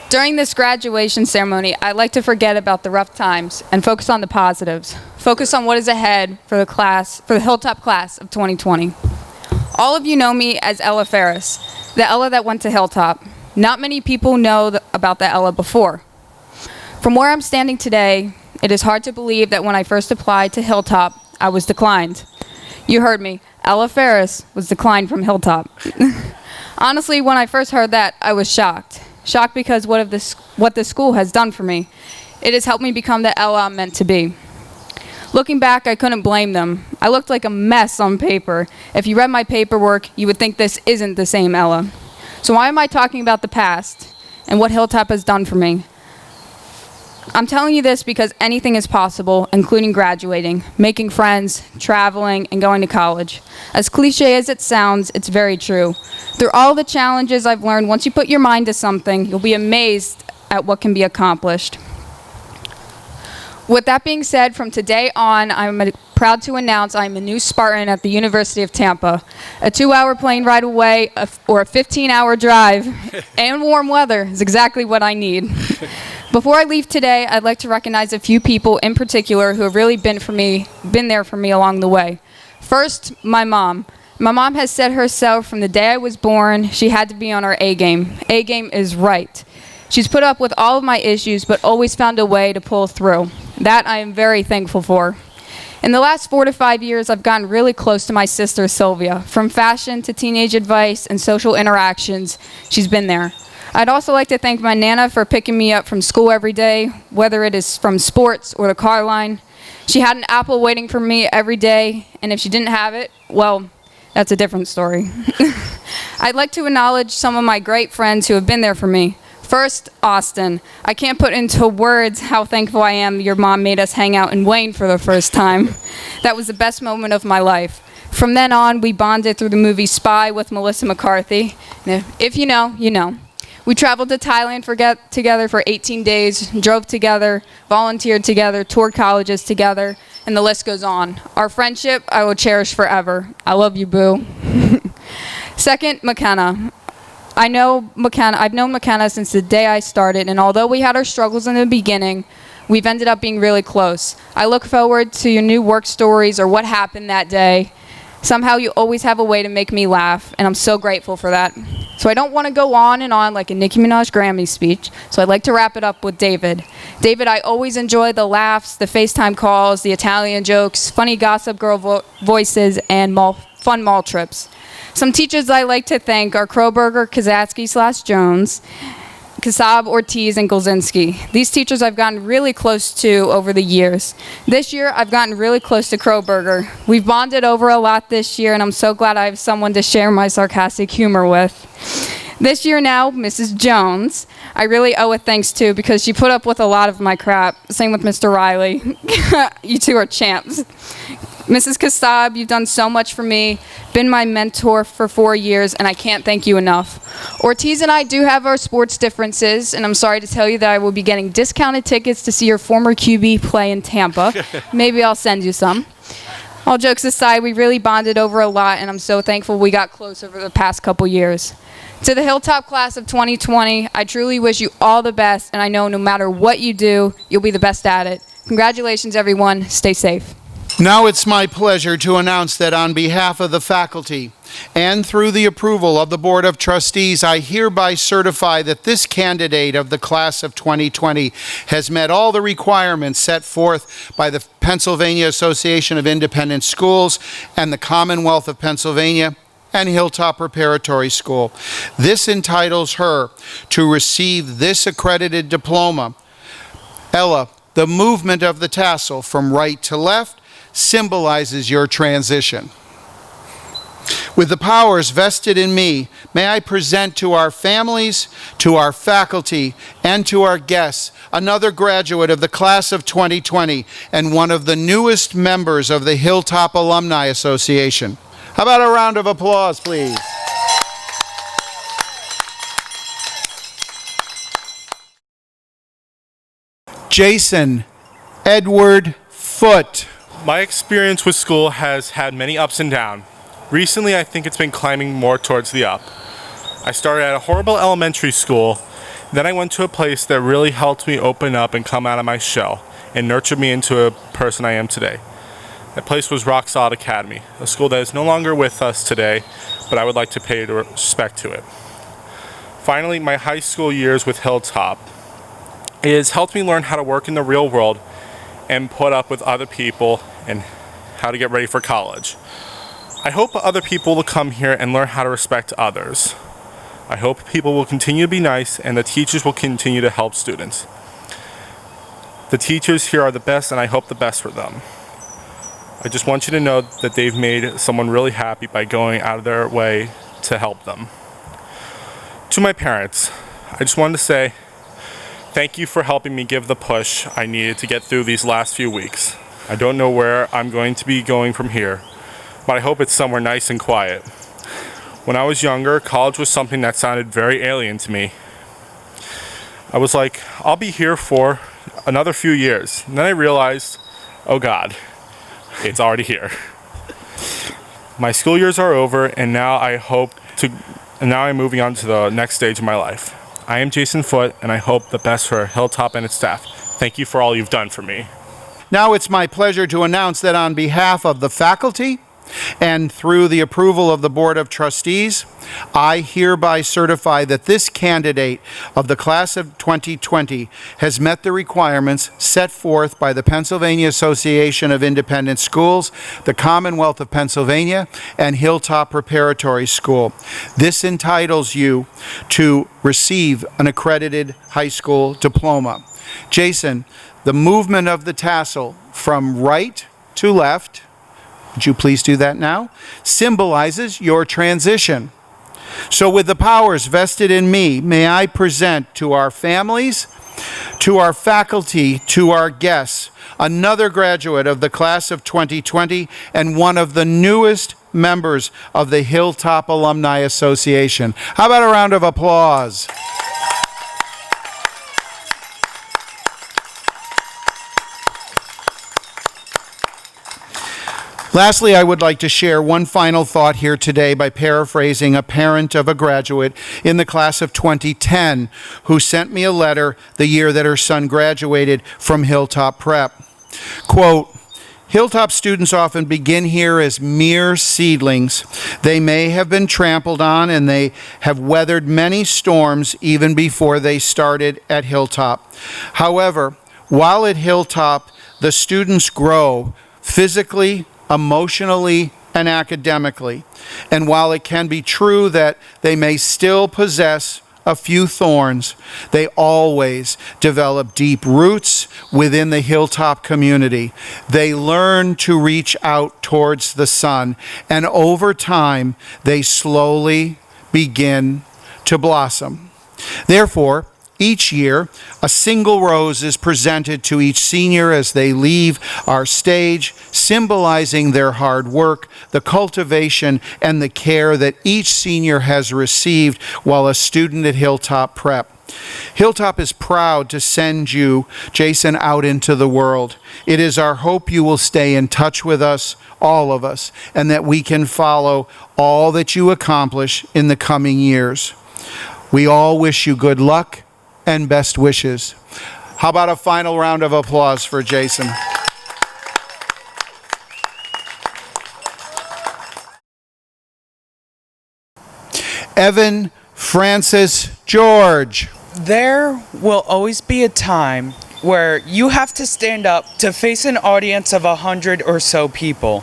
During this graduation ceremony, I'd like to forget about the rough times and focus on the positives. Focus on what is ahead for the Hilltop class of 2020. All of you know me as Ella Ferris, the Ella that went to Hilltop. Not many people know about the Ella before. From where I'm standing today, it is hard to believe that when I first applied to Hilltop, I was declined. You heard me. Ella Ferris was declined from Hilltop. Honestly, when I first heard that, I was shocked. Shocked because what this school has done for me. It has helped me become the Ella I'm meant to be. Looking back, I couldn't blame them. I looked like a mess on paper. If you read my paperwork, you would think this isn't the same Ella. So why am I talking about the past and what Hilltop has done for me? I'm telling you this because anything is possible, including graduating, making friends, traveling, and going to college. As cliche as it sounds, it's very true. Through all the challenges I've learned, once you put your mind to something, you'll be amazed at what can be accomplished. With that being said, from today on, I'm proud to announce I'm a new Spartan at the University of Tampa. A 2-hour plane ride away or a 15-hour drive and warm weather is exactly what I need. Before I leave today, I'd like to recognize a few people in particular who have really been there for me along the way. First, my mom. My mom has said herself from the day I was born, she had to be on her A game. A game is right. She's put up with all of my issues, but always found a way to pull through. That I am very thankful for. In the last 4 to 5 years, I've gotten really close to my sister, Sylvia. From fashion to teenage advice and social interactions, she's been there. I'd also like to thank my Nana for picking me up from school every day, whether it is from sports or the car line. She had an apple waiting for me every day, and if she didn't have it, well, That's a different story. I'd like to acknowledge some of my great friends who have been there for me. First, Austin. I can't put into words how thankful I am your mom made us hang out in Wayne for the first time. That was the best moment of my life. From then on, we bonded through the movie Spy with Melissa McCarthy. If you know, you know. We traveled to Thailand together for 18 days, drove together, volunteered together, toured colleges together, and the list goes on. Our friendship I will cherish forever. I love you, boo. Second, McKenna. I've known McKenna since the day I started, and although we had our struggles in the beginning, we've ended up being really close. I look forward to your new work stories or what happened that day. Somehow you always have a way to make me laugh, and I'm so grateful for that. So I don't want to go on and on like a Nicki Minaj Grammy speech, so I'd like to wrap it up with David. David, I always enjoy the laughs, the FaceTime calls, the Italian jokes, funny Gossip Girl voices, and fun mall trips. Some teachers I like to thank are Kroberger, Kazatsky/Jones, Kasab, Ortiz, and Golzinski. These teachers I've gotten really close to over the years. This year, I've gotten really close to Kroberger. We've bonded over a lot this year, and I'm so glad I have someone to share my sarcastic humor with. This year now, Mrs. Jones, I really owe a thanks to because she put up with a lot of my crap. Same with Mr. Riley. You two are champs. Mrs. Kasab, you've done so much for me, been my mentor for 4 years, and I can't thank you enough. Ortiz and I do have our sports differences, and I'm sorry to tell you that I will be getting discounted tickets to see your former QB play in Tampa. Maybe I'll send you some. All jokes aside, we really bonded over a lot, and I'm so thankful we got close over the past couple years. To the Hilltop class of 2020, I truly wish you all the best, and I know no matter what you do, you'll be the best at it. Congratulations, everyone. Stay safe. Now it's my pleasure to announce that on behalf of the faculty and through the approval of the Board of Trustees, I hereby certify that this candidate of the class of 2020 has met all the requirements set forth by the Pennsylvania Association of Independent Schools and the Commonwealth of Pennsylvania and Hilltop Preparatory School. This entitles her to receive this accredited diploma. Ella, the movement of the tassel from right to left symbolizes your transition. With the powers vested in me, may I present to our families, to our faculty, and to our guests another graduate of the class of 2020 and one of the newest members of the Hilltop Alumni Association. How about a round of applause, please? Jason Edward Foote. My experience with school has had many ups and downs. Recently, I think it's been climbing more towards the up. I started at a horrible elementary school, then I went to a place that really helped me open up and come out of my shell and nurtured me into a person I am today. That place was Rock Solid Academy, a school that is no longer with us today, but I would like to pay respect to it. Finally, my high school years with Hilltop. It has helped me learn how to work in the real world and put up with other people and how to get ready for college. I hope other people will come here and learn how to respect others. I hope people will continue to be nice and the teachers will continue to help students. The teachers here are the best and I hope the best for them. I just want you to know that they've made someone really happy by going out of their way to help them. To my parents, I just wanted to say thank you for helping me give the push I needed to get through these last few weeks. I don't know where I'm going to be going from here, but I hope it's somewhere nice and quiet. When I was younger, college was something that sounded very alien to me. I was like, I'll be here for another few years. And then I realized, oh God, it's already here. My school years are over, and now I'm moving on to the next stage of my life. I am Jason Foote, and I hope the best for Hilltop and its staff. Thank you for all you've done for me. Now it's my pleasure to announce that on behalf of the faculty and through the approval of the Board of Trustees, I hereby certify that this candidate of the class of 2020 has met the requirements set forth by the Pennsylvania Association of Independent Schools, the Commonwealth of Pennsylvania, and Hilltop Preparatory School. This entitles you to receive an accredited high school diploma. Jason, the movement of the tassel from right to left would you please do that now, symbolizes your transition. So with the powers vested in me, may I present to our families, to our faculty, to our guests, another graduate of the class of 2020 and one of the newest members of the Hilltop Alumni Association. How about a round of applause? Lastly, I would like to share one final thought here today by paraphrasing a parent of a graduate in the class of 2010 who sent me a letter the year that her son graduated from Hilltop Prep. Quote, Hilltop students often begin here as mere seedlings. They may have been trampled on and they have weathered many storms even before they started at Hilltop. However, while at Hilltop, the students grow physically, emotionally, and academically. And while it can be true that they may still possess a few thorns, they always develop deep roots within the Hilltop community. They learn to reach out towards the sun, and over time, they slowly begin to blossom. Therefore, each year, a single rose is presented to each senior as they leave our stage, symbolizing their hard work, the cultivation, and the care that each senior has received while a student at Hilltop Prep. Hilltop is proud to send you, Jason, out into the world. It is our hope you will stay in touch with us, all of us, and that we can follow all that you accomplish in the coming years. We all wish you good luck and best wishes. How about a final round of applause for Jason? Evan Francis George. There will always be a time where you have to stand up to face an audience of 100 or so people.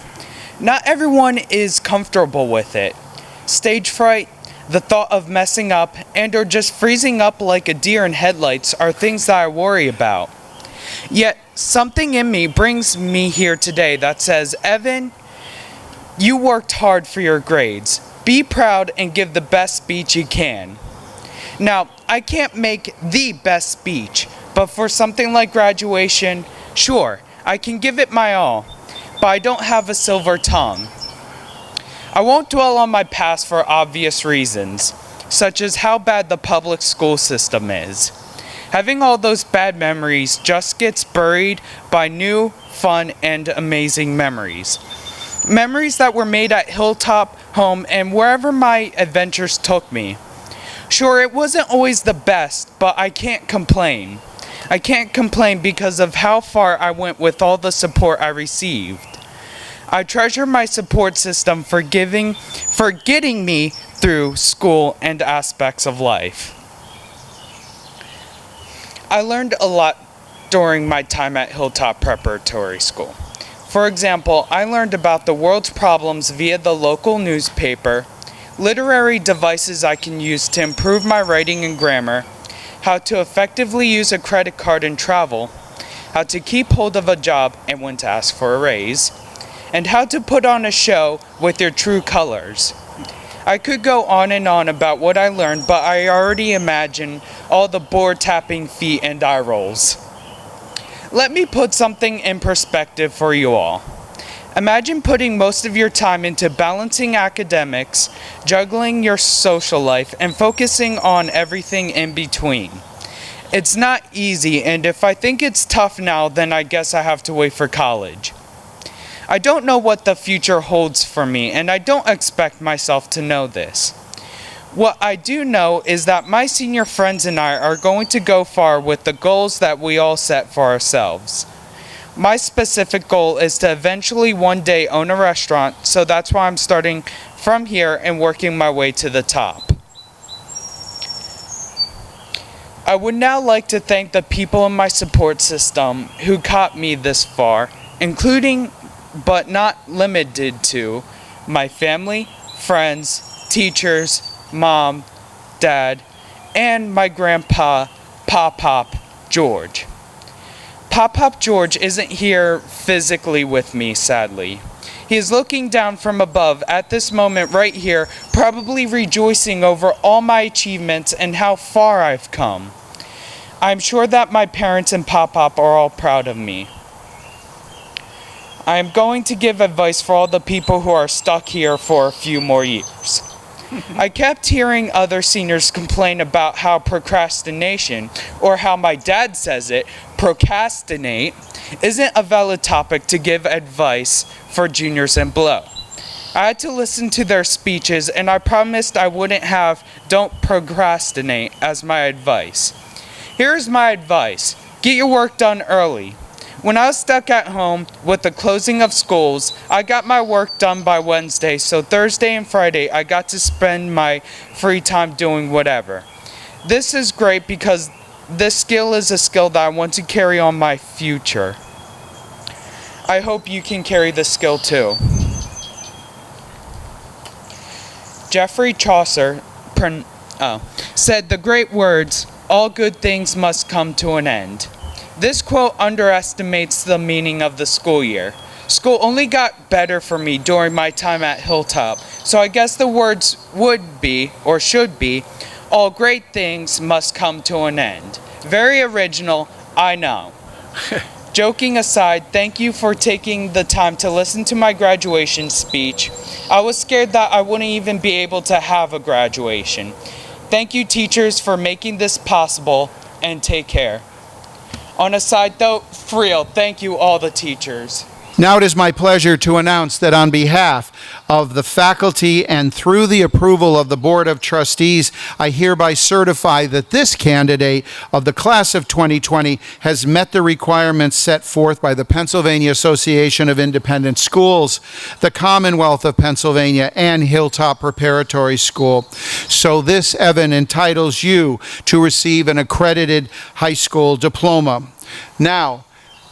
Not everyone is comfortable with it. Stage fright, the thought of messing up, and or just freezing up like a deer in headlights are things that I worry about. Yet, something in me brings me here today that says, Evan, you worked hard for your grades. Be proud and give the best speech you can. Now, I can't make the best speech, but for something like graduation, sure, I can give it my all, but I don't have a silver tongue. I won't dwell on my past for obvious reasons, such as how bad the public school system is. Having all those bad memories just gets buried by new, fun, and amazing memories. Memories that were made at Hilltop, home, and wherever my adventures took me. Sure, it wasn't always the best, but I can't complain. I can't complain because of how far I went with all the support I received. I treasure my support system for getting me through school and aspects of life. I learned a lot during my time at Hilltop Preparatory School. For example, I learned about the world's problems via the local newspaper, literary devices I can use to improve my writing and grammar, how to effectively use a credit card and travel, how to keep hold of a job and when to ask for a raise, and how to put on a show with your true colors. I could go on and on about what I learned, but I already imagine all the board-tapping feet and eye rolls. Let me put something in perspective for you all. Imagine putting most of your time into balancing academics, juggling your social life, and focusing on everything in between. It's not easy, and if I think it's tough now, then I guess I have to wait for college. I don't know what the future holds for me, and I don't expect myself to know this. What I do know is that my senior friends and I are going to go far with the goals that we all set for ourselves. My specific goal is to eventually one day own a restaurant, so that's why I'm starting from here and working my way to the top. I would now like to thank the people in my support system who got me this far, including but not limited to my family, friends, teachers, mom, dad, and my grandpa, Pop George. Pop George isn't here physically with me, sadly. He is looking down from above at this moment right here, probably rejoicing over all my achievements and how far I've come. I'm sure that my parents and Pop-Pop are all proud of me. I am going to give advice for all the people who are stuck here for a few more years. I kept hearing other seniors complain about how procrastination, or how my dad says it, procrastinate, isn't a valid topic to give advice for juniors and below. I had to listen to their speeches, and I promised I wouldn't have "don't procrastinate" as my advice. Here's my advice: get your work done early. When I was stuck at home with the closing of schools, I got my work done by Wednesday, so Thursday and Friday I got to spend my free time doing whatever. This is great because this skill is a skill that I want to carry on my future. I hope you can carry this skill too. Geoffrey Chaucer said the great words, "All good things must come to an end." This quote underestimates the meaning of the school year. School only got better for me during my time at Hilltop, so I guess the words would be, or should be, "All great things must come to an end." Very original, I know. Joking aside, thank you for taking the time to listen to my graduation speech. I was scared that I wouldn't even be able to have a graduation. Thank you, teachers, for making this possible, and take care. On a side note, for real, thank you all the teachers. Now it is my pleasure to announce that on behalf of the faculty and through the approval of the Board of Trustees, I hereby certify that this candidate of the class of 2020 has met the requirements set forth by the Pennsylvania Association of Independent Schools, the Commonwealth of Pennsylvania, and Hilltop Preparatory School. So this, Evan, entitles you to receive an accredited high school diploma. Now,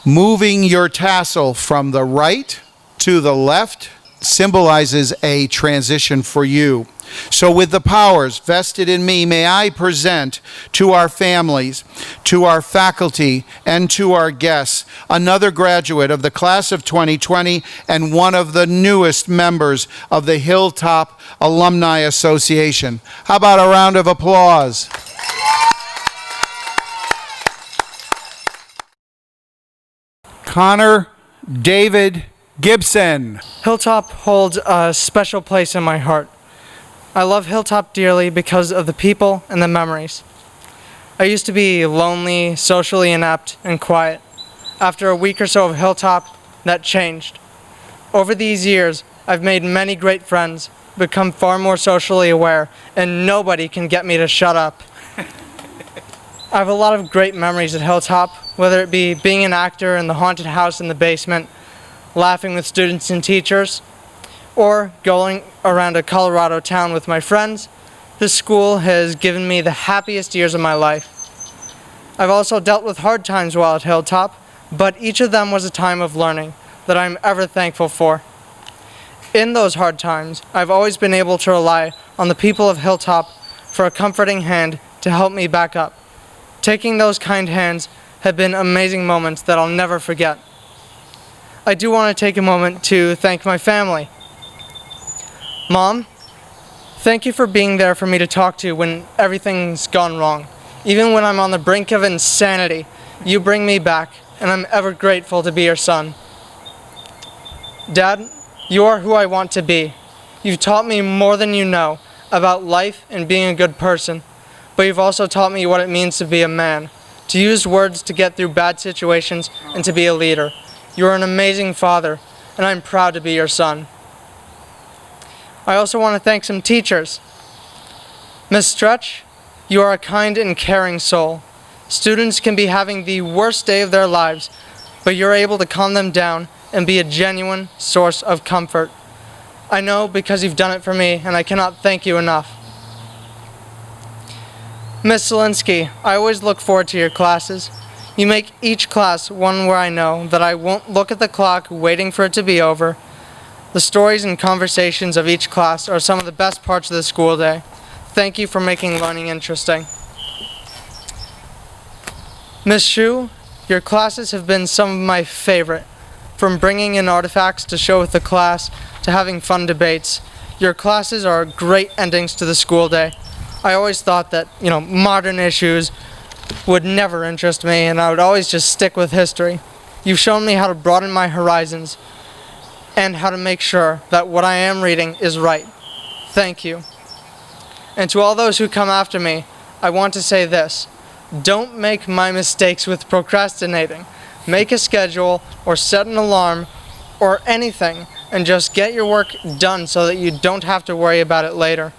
moving your tassel from the right to the left symbolizes a transition for you. So with the powers vested in me, may I present to our families, to our faculty, and to our guests, another graduate of the class of 2020 and one of the newest members of the Hilltop Alumni Association. How about a round of applause? Connor David Gibson. Hilltop holds a special place in my heart. I love Hilltop dearly because of the people and the memories. I used to be lonely, socially inept, and quiet. After a week or so of Hilltop, that changed. Over these years, I've made many great friends, become far more socially aware, and nobody can get me to shut up. I have a lot of great memories at Hilltop, whether it be being an actor in the haunted house in the basement, laughing with students and teachers, or going around a Colorado town with my friends. This school has given me the happiest years of my life. I've also dealt with hard times while at Hilltop, but each of them was a time of learning that I'm ever thankful for. In those hard times, I've always been able to rely on the people of Hilltop for a comforting hand to help me back up. Taking those kind hands have been amazing moments that I'll never forget. I do want to take a moment to thank my family. Mom, thank you for being there for me to talk to when everything's gone wrong. Even when I'm on the brink of insanity, you bring me back, and I'm ever grateful to be your son. Dad, you are who I want to be. You've taught me more than you know about life and being a good person, but you've also taught me what it means to be a man, to use words to get through bad situations, and to be a leader. You are an amazing father, and I'm proud to be your son. I also want to thank some teachers. Miss Stretch, you are a kind and caring soul. Students can be having the worst day of their lives, but you're able to calm them down and be a genuine source of comfort. I know because you've done it for me, and I cannot thank you enough. Miss Zelinsky, I always look forward to your classes. You make each class one where I know that I won't look at the clock waiting for it to be over. The stories and conversations of each class are some of the best parts of the school day. Thank you for making learning interesting. Miss Shu, your classes have been some of my favorite. From bringing in artifacts to show with the class to having fun debates, your classes are great endings to the school day. I always thought that, modern issues would never interest me and I would always just stick with history. You've shown me how to broaden my horizons and how to make sure that what I am reading is right. Thank you. And to all those who come after me, I want to say this. Don't make my mistakes with procrastinating. Make a schedule or set an alarm or anything and just get your work done so that you don't have to worry about it later.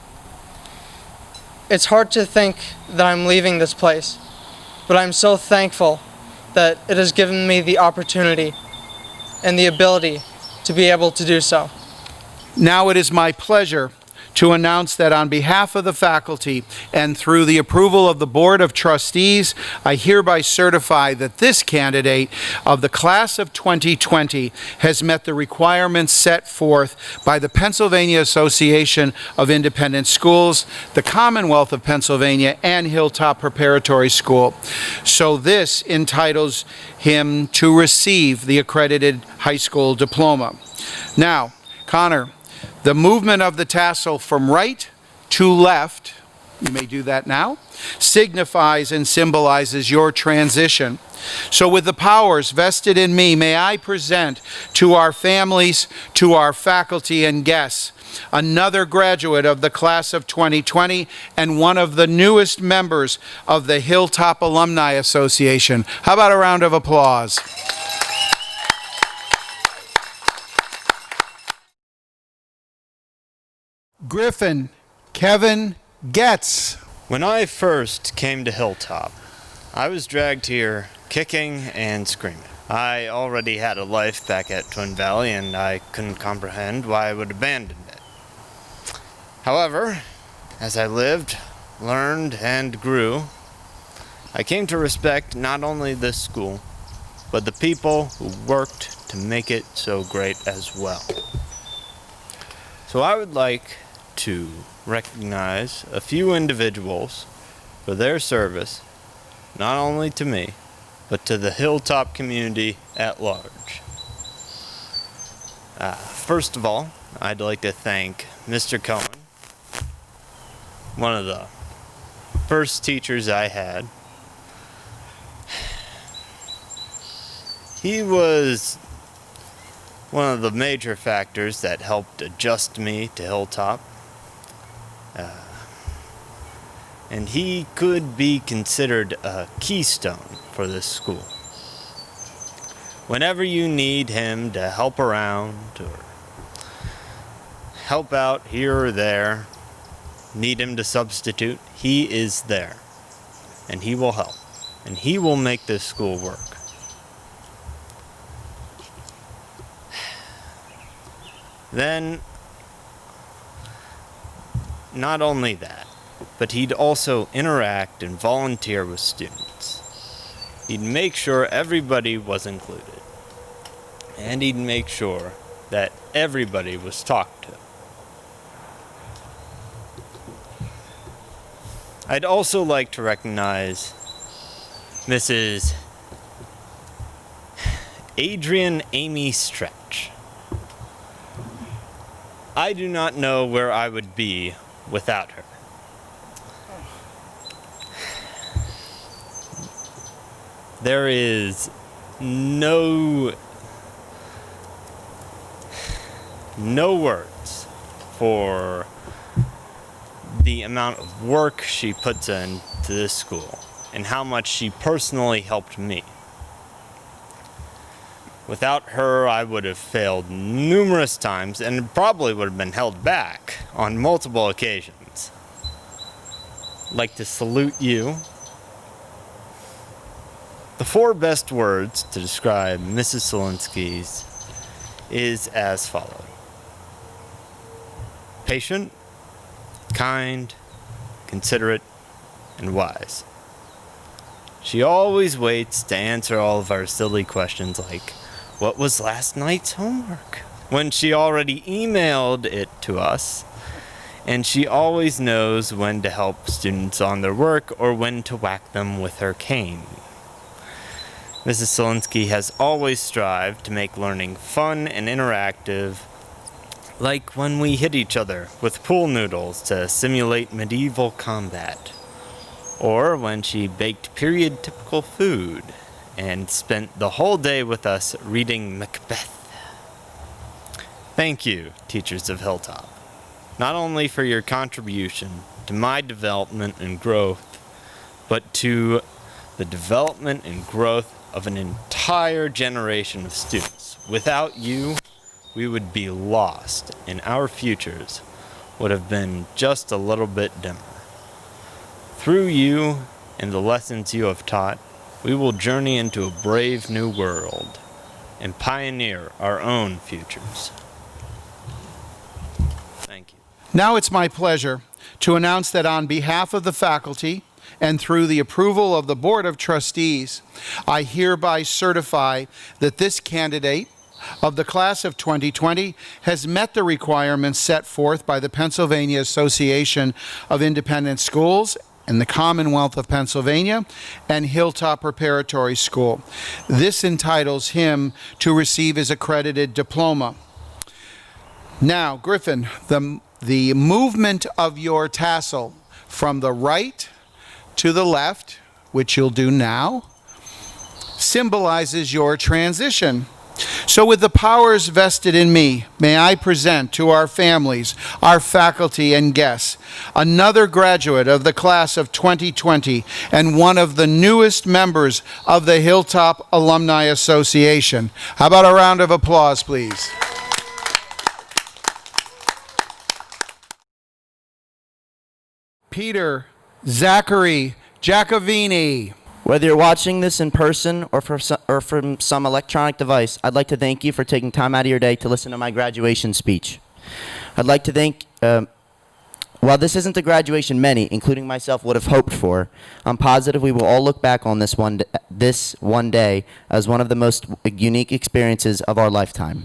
It's hard to think that I'm leaving this place, but I'm so thankful that it has given me the opportunity and the ability to be able to do so. Now it is my pleasure to announce that on behalf of the faculty and through the approval of the Board of Trustees, I hereby certify that this candidate of the class of 2020 has met the requirements set forth by the Pennsylvania Association of Independent Schools, the Commonwealth of Pennsylvania, and Hilltop Preparatory School. So this entitles him to receive the accredited high school diploma. Now, Connor, the movement of the tassel from right to left, you may do that now, signifies and symbolizes your transition. So with the powers vested in me, may I present to our families, to our faculty and guests, another graduate of the class of 2020 and one of the newest members of the Hilltop Alumni Association. How about a round of applause? Griffin Kevin Getz. When I first came to Hilltop, I was dragged here kicking and screaming. I already had a life back at Twin Valley and I couldn't comprehend why I would abandon it. However, as I lived, learned, and grew, I came to respect not only this school, but the people who worked to make it so great as well. So I would like to recognize a few individuals for their service, not only to me, but to the Hilltop community at large. First of all, I'd like to thank Mr. Cohen, one of the first teachers I had. He was one of the major factors that helped adjust me to Hilltop. And he could be considered a keystone for this school. Whenever you need him to help around or help out here or there, need him to substitute, he is there. And he will help. And he will make this school work. Then, not only that, but he'd also interact and volunteer with students. He'd make sure everybody was included. And he'd make sure that everybody was talked to. I'd also like to recognize Mrs. Adrian Amy Stretch. I do not know where I would be without her. There is no words for the amount of work she puts into this school and how much she personally helped me. Without her, I would have failed numerous times and probably would have been held back on multiple occasions. I'd like to salute you. The 4 best words to describe Mrs. Solinsky's is as follows: patient, kind, considerate, and wise. She always waits to answer all of our silly questions like, what was last night's homework? When she already emailed it to us, and she always knows when to help students on their work or when to whack them with her cane. Mrs. Solinsky has always strived to make learning fun and interactive, like when we hit each other with pool noodles to simulate medieval combat, or when she baked period-typical food and spent the whole day with us reading Macbeth. Thank you, teachers of Hilltop, not only for your contribution to my development and growth, but to the development and growth of an entire generation of students. Without you, we would be lost, and our futures would have been just a little bit dimmer. Through you and the lessons you have taught, we will journey into a brave new world and pioneer our own futures. Thank you. Now it's my pleasure to announce that on behalf of the faculty and through the approval of the Board of Trustees, I hereby certify that this candidate of the class of 2020 has met the requirements set forth by the Pennsylvania Association of Independent Schools and the Commonwealth of Pennsylvania and Hilltop Preparatory School. This entitles him to receive his accredited diploma. Now, Griffin, the movement of your tassel from the right to the left, which you'll do now, symbolizes your transition. So with the powers vested in me, may I present to our families, our faculty and guests, another graduate of the class of 2020 and one of the newest members of the Hilltop Alumni Association. How about a round of applause, please? Peter Zachary Giacovini. Whether you're watching this in person or from some electronic device, I'd like to thank you for taking time out of your day to listen to my graduation speech. I'd like to thank, while this isn't the graduation many, including myself, would have hoped for, I'm positive we will all look back on this one day as one of the most unique experiences of our lifetime.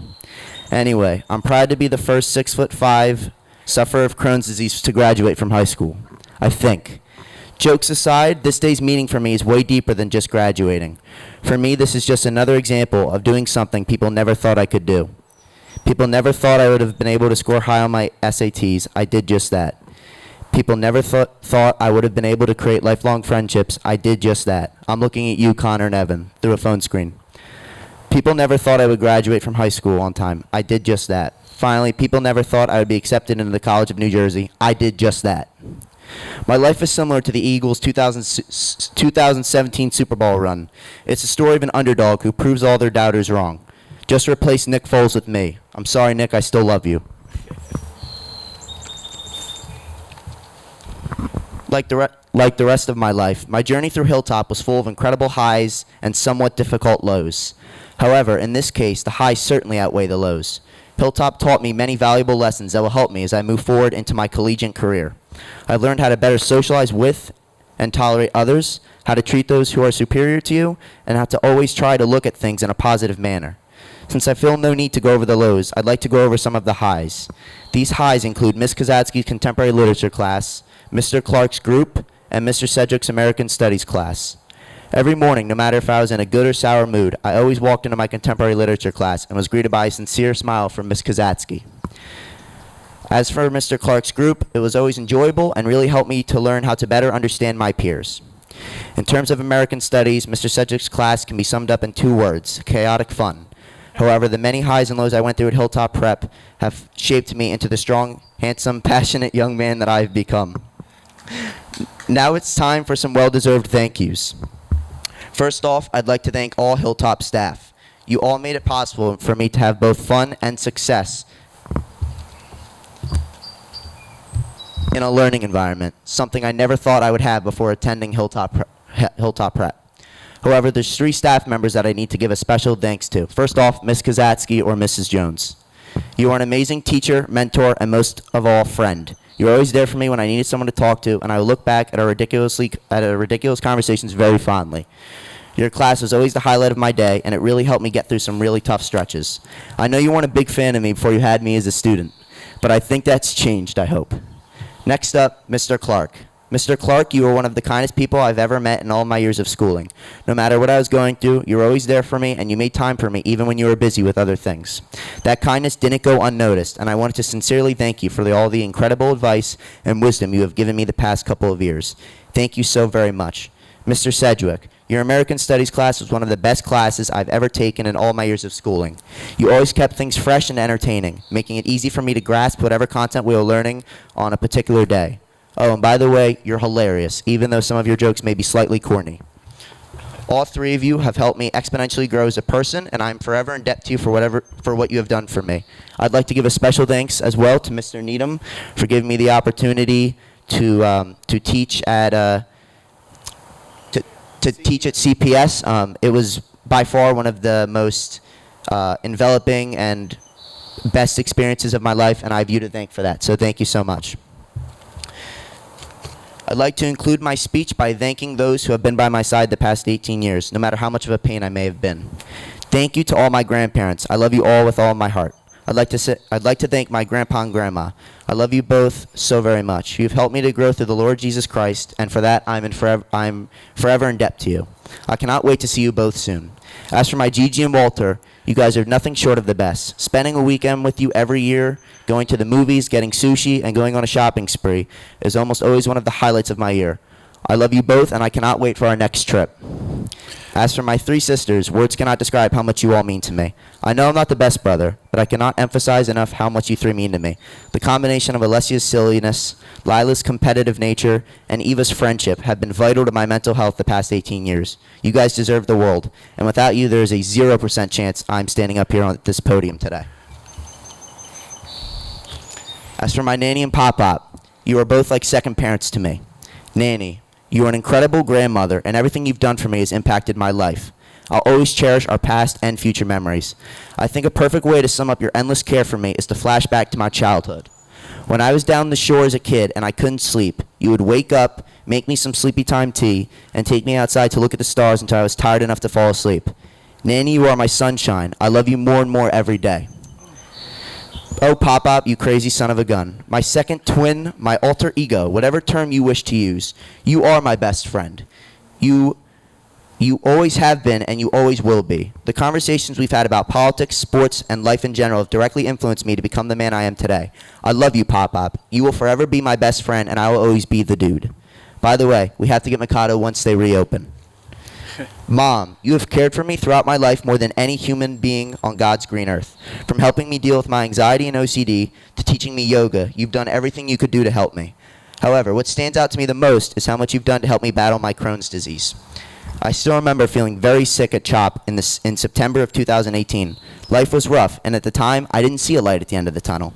Anyway, I'm proud to be the first 6'5" sufferer of Crohn's disease to graduate from high school, I think. Jokes aside, this day's meaning for me is way deeper than just graduating. For me, this is just another example of doing something people never thought I could do. People never thought I would have been able to score high on my SATs. I did just that. People never thought I would have been able to create lifelong friendships. I did just that. I'm looking at you, Connor and Evan, through a phone screen. People never thought I would graduate from high school on time. I did just that. Finally, people never thought I would be accepted into the College of New Jersey. I did just that. My life is similar to the Eagles' 2017 Super Bowl run. It's a story of an underdog who proves all their doubters wrong. Just replace Nick Foles with me. I'm sorry, Nick, I still love you. Like the rest of my life, my journey through Hilltop was full of incredible highs and somewhat difficult lows. However, in this case, the highs certainly outweigh the lows. Hilltop taught me many valuable lessons that will help me as I move forward into my collegiate career. I learned how to better socialize with and tolerate others, how to treat those who are superior to you, and how to always try to look at things in a positive manner. Since I feel no need to go over the lows, I'd like to go over some of the highs. These highs include Ms. Kazatsky's Contemporary Literature class, Mr. Clark's group, and Mr. Cedric's American Studies class. Every morning, no matter if I was in a good or sour mood, I always walked into my Contemporary Literature class and was greeted by a sincere smile from Ms. Kazatsky. As for Mr. Clark's group, it was always enjoyable and really helped me to learn how to better understand my peers. In terms of American Studies, Mr. Cedric's class can be summed up in 2 words, chaotic fun. However, the many highs and lows I went through at Hilltop Prep have shaped me into the strong, handsome, passionate young man that I've become. Now it's time for some well-deserved thank yous. First off, I'd like to thank all Hilltop staff. You all made it possible for me to have both fun and success in a learning environment, something I never thought I would have before attending Hilltop Prep. However, there's 3 staff members that I need to give a special thanks to. First off, Ms. Kazatsky or Mrs. Jones. You are an amazing teacher, mentor, and most of all, friend. You were always there for me when I needed someone to talk to, and I will look back at our ridiculous conversations very fondly. Your class was always the highlight of my day, and it really helped me get through some really tough stretches. I know you weren't a big fan of me before you had me as a student, but I think that's changed, I hope. Next up, Mr. Clark. Mr. Clark, you were one of the kindest people I've ever met in all my years of schooling. No matter what I was going through, you were always there for me, and you made time for me even when you were busy with other things. That kindness didn't go unnoticed, and I wanted to sincerely thank you for all the incredible advice and wisdom you have given me the past couple of years. Thank you so very much. Mr. Sedgwick, your American Studies class was one of the best classes I've ever taken in all my years of schooling. You always kept things fresh and entertaining, making it easy for me to grasp whatever content we were learning on a particular day. Oh, and by the way, you're hilarious, even though some of your jokes may be slightly corny. All three of you have helped me exponentially grow as a person, and I'm forever in debt to you for what you have done for me. I'd like to give a special thanks as well to Mr. Needham for giving me the opportunity to teach at teach at CPS. It was by far one of the most enveloping and best experiences of my life, and I have you to thank for that. So thank you so much. I'd like to include my speech by thanking those who have been by my side the past 18 years, no matter how much of a pain I may have been. Thank you to all my grandparents. I love you all with all my heart. I'd like to thank my grandpa and grandma. I love you both so very much. You've helped me to grow through the Lord Jesus Christ, and for that I'm forever in debt to you. I cannot wait to see you both soon. As for my Gigi and Walter, you guys are nothing short of the best. Spending a weekend with you every year, going to the movies, getting sushi, and going on a shopping spree is almost always one of the highlights of my year. I love you both, and I cannot wait for our next trip. As for my three sisters, words cannot describe how much you all mean to me. I know I'm not the best brother, but I cannot emphasize enough how much you three mean to me. The combination of Alessia's silliness, Lila's competitive nature, and Eva's friendship have been vital to my mental health the past 18 years. You guys deserve the world, and without you, there is a 0% chance I'm standing up here on this podium today. As for my Nanny and Pop-Pop, you are both like second parents to me. Nanny, you are an incredible grandmother, and everything you've done for me has impacted my life. I'll always cherish our past and future memories. I think a perfect way to sum up your endless care for me is to flash back to my childhood. When I was down the shore as a kid and I couldn't sleep, you would wake up, make me some sleepy time tea, and take me outside to look at the stars until I was tired enough to fall asleep. Nanny, you are my sunshine. I love you more and more every day. Oh, Pop-Pop, you crazy son of a gun. My second twin, my alter ego, whatever term you wish to use. You are my best friend. You always have been, and you always will be. The conversations we've had about politics, sports, and life in general have directly influenced me to become the man I am today. I love you, Pop-Pop. You will forever be my best friend, and I will always be the dude. By the way, we have to get Mikado once they reopen. Mom, you have cared for me throughout my life more than any human being on God's green earth. From helping me deal with my anxiety and OCD to teaching me yoga, you've done everything you could do to help me. However, what stands out to me the most is how much you've done to help me battle my Crohn's disease. I still remember feeling very sick at CHOP in September of 2018. Life was rough, and at the time, I didn't see a light at the end of the tunnel.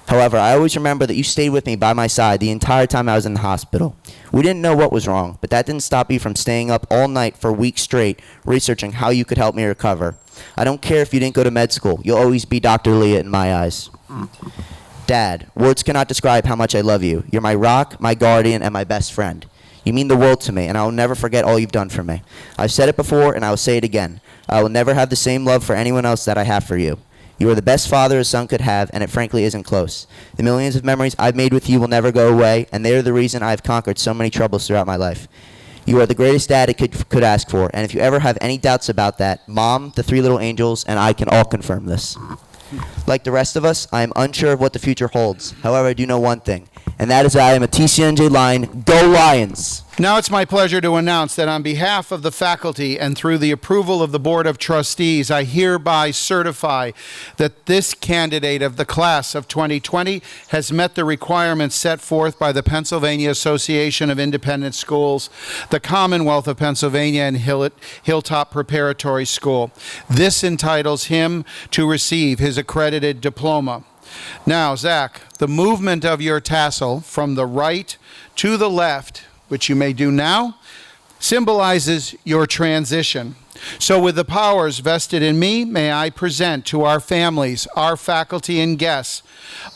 However, I always remember that you stayed with me by my side the entire time I was in the hospital. We didn't know what was wrong, but that didn't stop you from staying up all night for weeks straight, researching how you could help me recover. I don't care if you didn't go to med school. You'll always be Dr. Leah in my eyes. Dad, words cannot describe how much I love you. You're my rock, my guardian, and my best friend. You mean the world to me, and I will never forget all you've done for me. I've said it before, and I will say it again. I will never have the same love for anyone else that I have for you. You are the best father a son could have, and it frankly isn't close. The millions of memories I've made with you will never go away, and they are the reason I have conquered so many troubles throughout my life. You are the greatest dad I could ask for, and if you ever have any doubts about that, Mom, the three little angels, and I can all confirm this. Like the rest of us, I am unsure of what the future holds. However, I do know one thing, and that is that I am a TCNJ Lion. Go Lions! Now it's my pleasure to announce that on behalf of the faculty and through the approval of the Board of Trustees, I hereby certify that this candidate of the class of 2020 has met the requirements set forth by the Pennsylvania Association of Independent Schools, the Commonwealth of Pennsylvania, and Hilltop Preparatory School. This entitles him to receive his accredited diploma. Now, Zach, the movement of your tassel from the right to the left, which you may do now, symbolizes your transition. So with the powers vested in me, may I present to our families, our faculty and guests,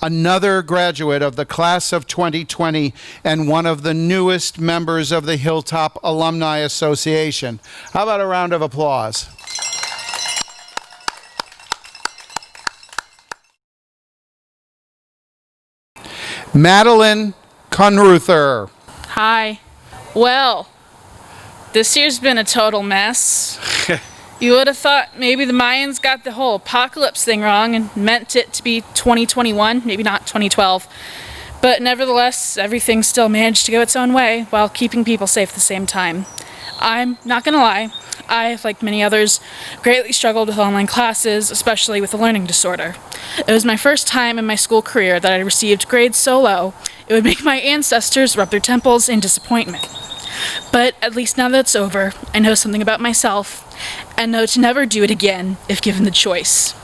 another graduate of the class of 2020 and one of the newest members of the Hilltop Alumni Association. How about a round of applause? Madeline Conruther. Hi. Well, this year's been a total mess. You would have thought maybe the Mayans got the whole apocalypse thing wrong and meant it to be 2021, maybe not 2012. But nevertheless, everything still managed to go its own way while keeping people safe at the same time. I'm not gonna lie, I, like many others, greatly struggled with online classes, especially with a learning disorder. It was my first time in my school career that I received grades so low, it would make my ancestors rub their temples in disappointment. But at least now that it's over, I know something about myself, and know to never do it again if given the choice.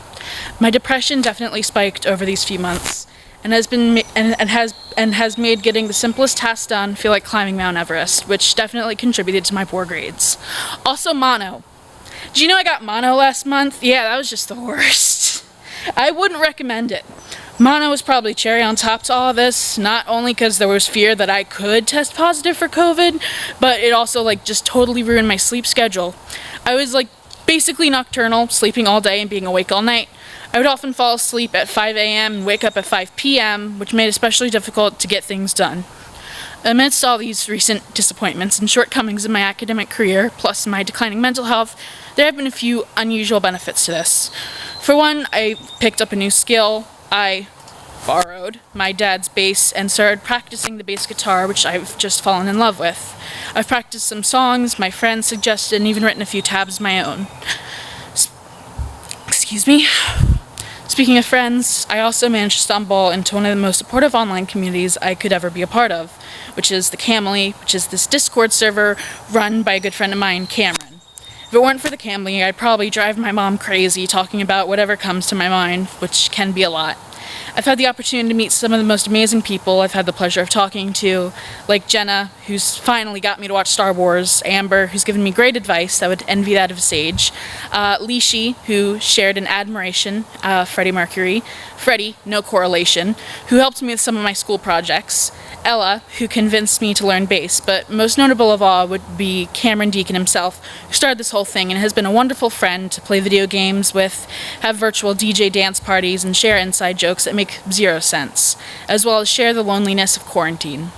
My depression definitely spiked over these few months, and has made getting the simplest tasks done feel like climbing Mount Everest, which definitely contributed to my poor grades. Also, mono. Did you know I got mono last month? Yeah, that was just the worst. I wouldn't recommend it. Mono was probably cherry on top to all of this, not only because there was fear that I could test positive for COVID, but it also just totally ruined my sleep schedule. I was basically nocturnal, sleeping all day and being awake all night. I would often fall asleep at 5 a.m. and wake up at 5 p.m., which made it especially difficult to get things done. Amidst all these recent disappointments and shortcomings in my academic career, plus my declining mental health, there have been a few unusual benefits to this. For one, I picked up a new skill. I borrowed my dad's bass and started practicing the bass guitar, which I've just fallen in love with. I've practiced some songs my friends suggested and even written a few tabs of my own. Excuse me. Speaking of friends, I also managed to stumble into one of the most supportive online communities I could ever be a part of, which is the Camly, which is this Discord server run by a good friend of mine, Cameron. If it weren't for the Camly, I'd probably drive my mom crazy talking about whatever comes to my mind, which can be a lot. I've had the opportunity to meet some of the most amazing people I've had the pleasure of talking to, like Jenna, who's finally got me to watch Star Wars, Amber, who's given me great advice that would envy that of Sage, Lishi, who shared an admiration, Freddie Mercury, Freddie, no correlation, who helped me with some of my school projects, Ella, who convinced me to learn bass, but most notable of all would be Cameron Deacon himself, who started this whole thing and has been a wonderful friend to play video games with, have virtual DJ dance parties, and share inside jokes that make zero sense, as well as share the loneliness of quarantine.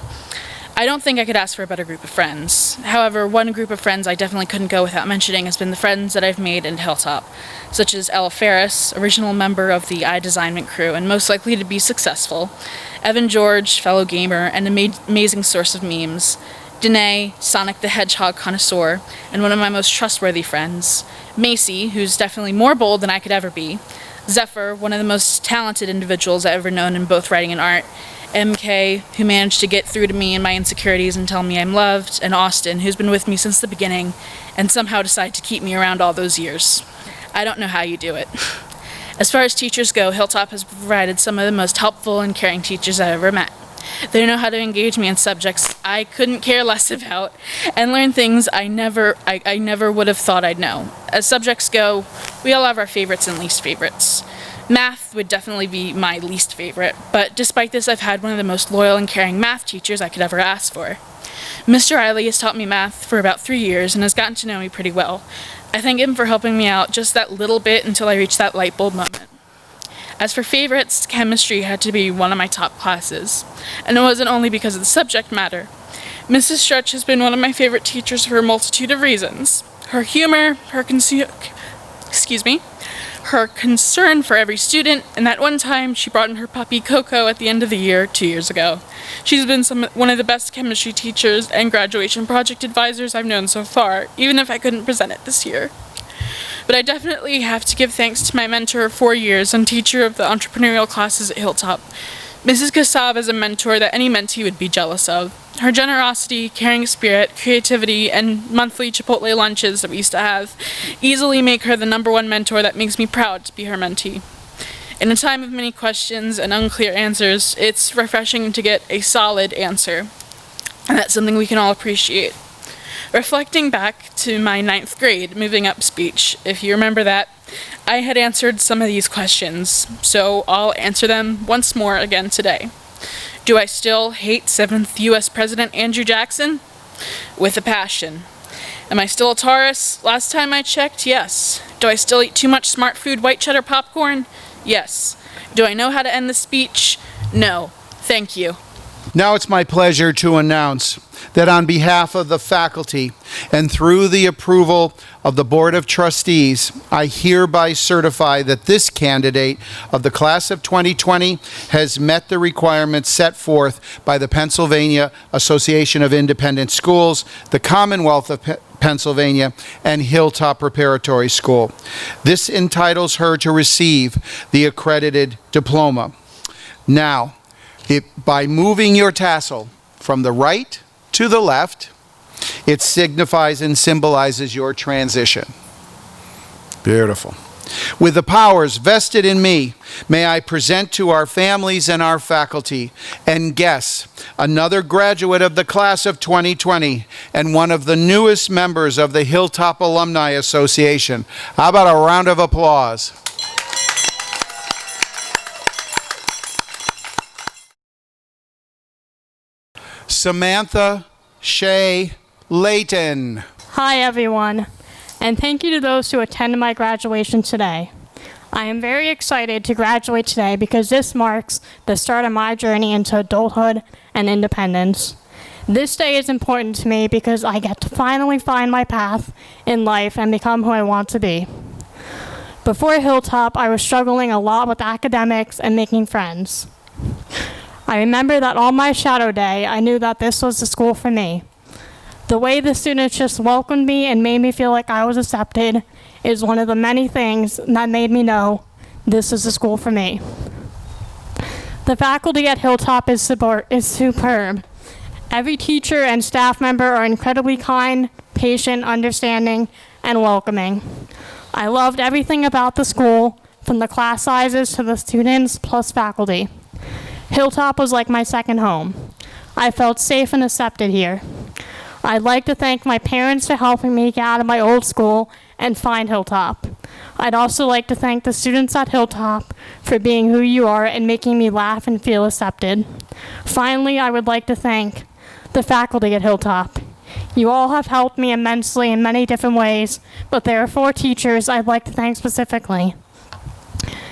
I don't think I could ask for a better group of friends. However, one group of friends I definitely couldn't go without mentioning has been the friends that I've made in Hilltop, such as Ella Ferris, original member of the iDesignment crew and most likely to be successful, Evan George, fellow gamer and amazing source of memes, Danae, Sonic the Hedgehog connoisseur, and one of my most trustworthy friends, Macy, who's definitely more bold than I could ever be, Zephyr, one of the most talented individuals I've ever known in both writing and art, MK, who managed to get through to me and my insecurities and tell me I'm loved, and Austin, who's been with me since the beginning and somehow decided to keep me around all those years. I don't know how you do it. As far as teachers go, Hilltop has provided some of the most helpful and caring teachers I've ever met. They know how to engage me in subjects I couldn't care less about and learn things I never would have thought I'd know. As subjects go, we all have our favorites and least favorites. Math would definitely be my least favorite, but despite this, I've had one of the most loyal and caring math teachers I could ever ask for. Mr. Riley has taught me math for about 3 years and has gotten to know me pretty well. I thank him for helping me out just that little bit until I reached that light bulb moment. As for favorites, chemistry had to be one of my top classes, and it wasn't only because of the subject matter. Mrs. Stretch has been one of my favorite teachers for a multitude of reasons. Her humor, her concern for every student, and that one time she brought in her puppy Coco at the end of the year 2 years ago. She's been one of the best chemistry teachers and graduation project advisors I've known so far, even if I couldn't present it this year. But I definitely have to give thanks to my mentor of 4 years and teacher of the entrepreneurial classes at Hilltop. Mrs. Kassav is a mentor that any mentee would be jealous of. Her generosity, caring spirit, creativity, and monthly Chipotle lunches that we used to have easily make her the #1 mentor that makes me proud to be her mentee. In a time of many questions and unclear answers, it's refreshing to get a solid answer, and that's something we can all appreciate. Reflecting back to my 9th grade moving up speech, if you remember that, I had answered some of these questions, so I'll answer them once more again today. Do I still hate 7th U.S. President Andrew Jackson? With a passion. Am I still a Taurus? Last time I checked, yes. Do I still eat too much smart food white cheddar popcorn? Yes. Do I know how to end the speech? No. Thank you. Now it's my pleasure to announce that on behalf of the faculty and through the approval of the Board of Trustees, I hereby certify that this candidate of the class of 2020 has met the requirements set forth by the Pennsylvania Association of Independent Schools, the Commonwealth of Pennsylvania, and Hilltop Preparatory School. This entitles her to receive the accredited diploma. Now, by moving your tassel from the right to the left, it signifies and symbolizes your transition. Beautiful. With the powers vested in me, may I present to our families and our faculty and guests another graduate of the class of 2020 and one of the newest members of the Hilltop Alumni Association. How about a round of applause? Samantha Shea Layton. Hi everyone, and thank you to those who attended my graduation today. I am very excited to graduate today because this marks the start of my journey into adulthood and independence. This day is important to me because I get to finally find my path in life and become who I want to be. Before Hilltop, I was struggling a lot with academics and making friends. I remember that on my shadow day, I knew that this was the school for me. The way the students just welcomed me and made me feel like I was accepted is one of the many things that made me know this is the school for me. The faculty at Hilltop is superb. Every teacher and staff member are incredibly kind, patient, understanding, and welcoming. I loved everything about the school, from the class sizes to the students plus faculty. Hilltop was like my second home. I felt safe and accepted here. I'd like to thank my parents for helping me get out of my old school and find Hilltop. I'd also like to thank the students at Hilltop for being who you are and making me laugh and feel accepted. Finally, I would like to thank the faculty at Hilltop. You all have helped me immensely in many different ways, but there are 4 teachers I'd like to thank specifically.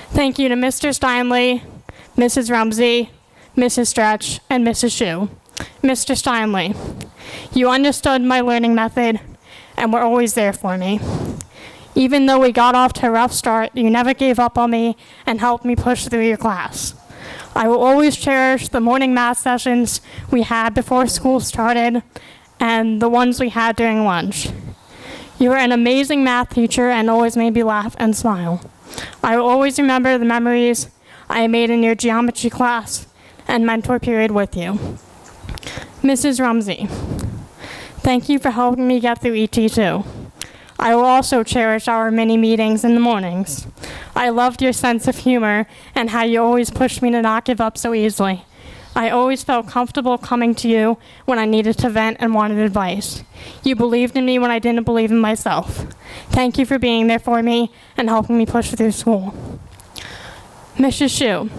Thank you to Mr. Steinley, Mrs. Rumsey, Mrs. Stretch, and Mrs. Shu. Mr. Steinley, you understood my learning method and were always there for me. Even though we got off to a rough start, you never gave up on me and helped me push through your class. I will always cherish the morning math sessions we had before school started and the ones we had during lunch. You were an amazing math teacher and always made me laugh and smile. I will always remember the memories I made in your geometry class and mentor period with you. Mrs. Rumsey, thank you for helping me get through ET2. I will also cherish our mini meetings in the mornings. I loved your sense of humor and how you always pushed me to not give up so easily. I always felt comfortable coming to you when I needed to vent and wanted advice. You believed in me when I didn't believe in myself. Thank you for being there for me and helping me push through school. Mrs. Shu,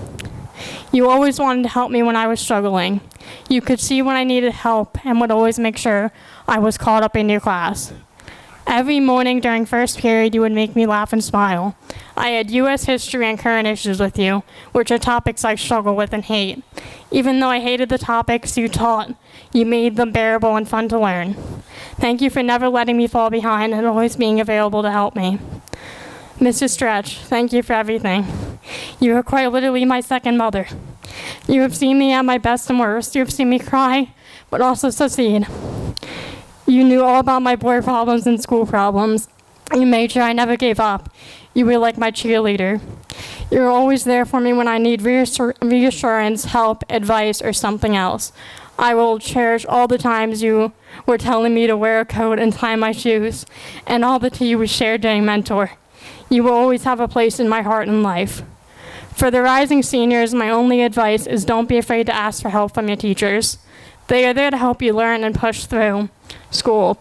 you always wanted to help me when I was struggling. You could see when I needed help and would always make sure I was caught up in your class. Every morning during first period, you would make me laugh and smile. I had U.S. history and current issues with you, which are topics I struggle with and hate. Even though I hated the topics you taught, you made them bearable and fun to learn. Thank you for never letting me fall behind and always being available to help me. Mrs. Stretch, thank you for everything. You are quite literally my second mother. You have seen me at my best and worst. You have seen me cry, but also succeed. You knew all about my board problems and school problems. You made sure I never gave up. You were like my cheerleader. You were always there for me when I need reassurance, help, advice, or something else. I will cherish all the times you were telling me to wear a coat and tie my shoes, and all the tea we shared during mentor. You will always have a place in my heart and life. For the rising seniors, my only advice is don't be afraid to ask for help from your teachers. They are there to help you learn and push through school.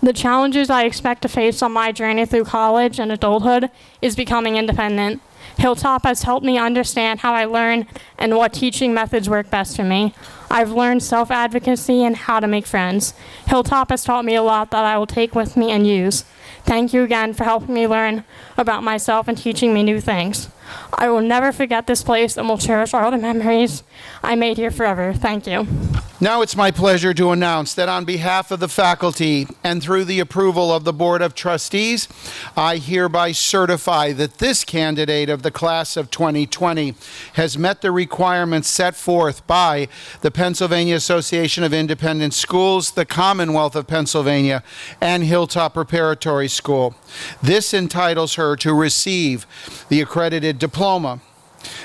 The challenges I expect to face on my journey through college and adulthood is becoming independent. Hilltop has helped me understand how I learn and what teaching methods work best for me. I've learned self-advocacy and how to make friends. Hilltop has taught me a lot that I will take with me and use. Thank you again for helping me learn about myself and teaching me new things. I will never forget this place and will cherish all the memories I made here forever. Thank you. Now it's my pleasure to announce that on behalf of the faculty and through the approval of the Board of Trustees, I hereby certify that this candidate of the class of 2020 has met the requirements set forth by the Pennsylvania Association of Independent Schools, the Commonwealth of Pennsylvania, and Hilltop Preparatory School. This entitles her to receive the accredited diploma.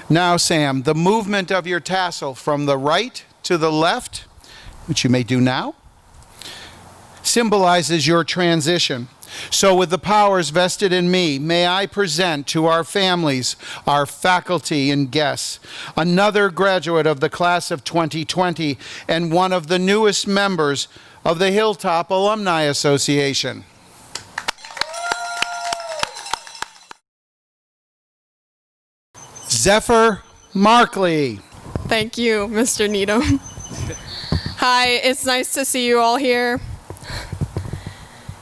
Now, Sam, the movement of your tassel from the right to the left, which you may do now, symbolizes your transition. So with the powers vested in me, may I present to our families, our faculty and guests, another graduate of the class of 2020 and one of the newest members of the Hilltop Alumni Association. Zephyr Markley. Thank you, Mr. Needham. Hi, it's nice to see you all here.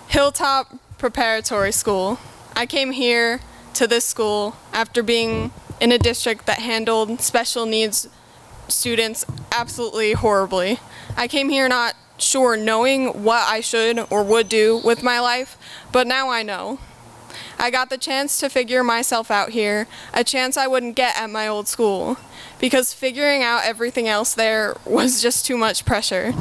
Hilltop Preparatory School. I came here to this school after being in a district that handled special needs students absolutely horribly. I came here not sure knowing what I should or would do with my life, but now I know. I got the chance to figure myself out here, a chance I wouldn't get at my old school, because figuring out everything else there was just too much pressure.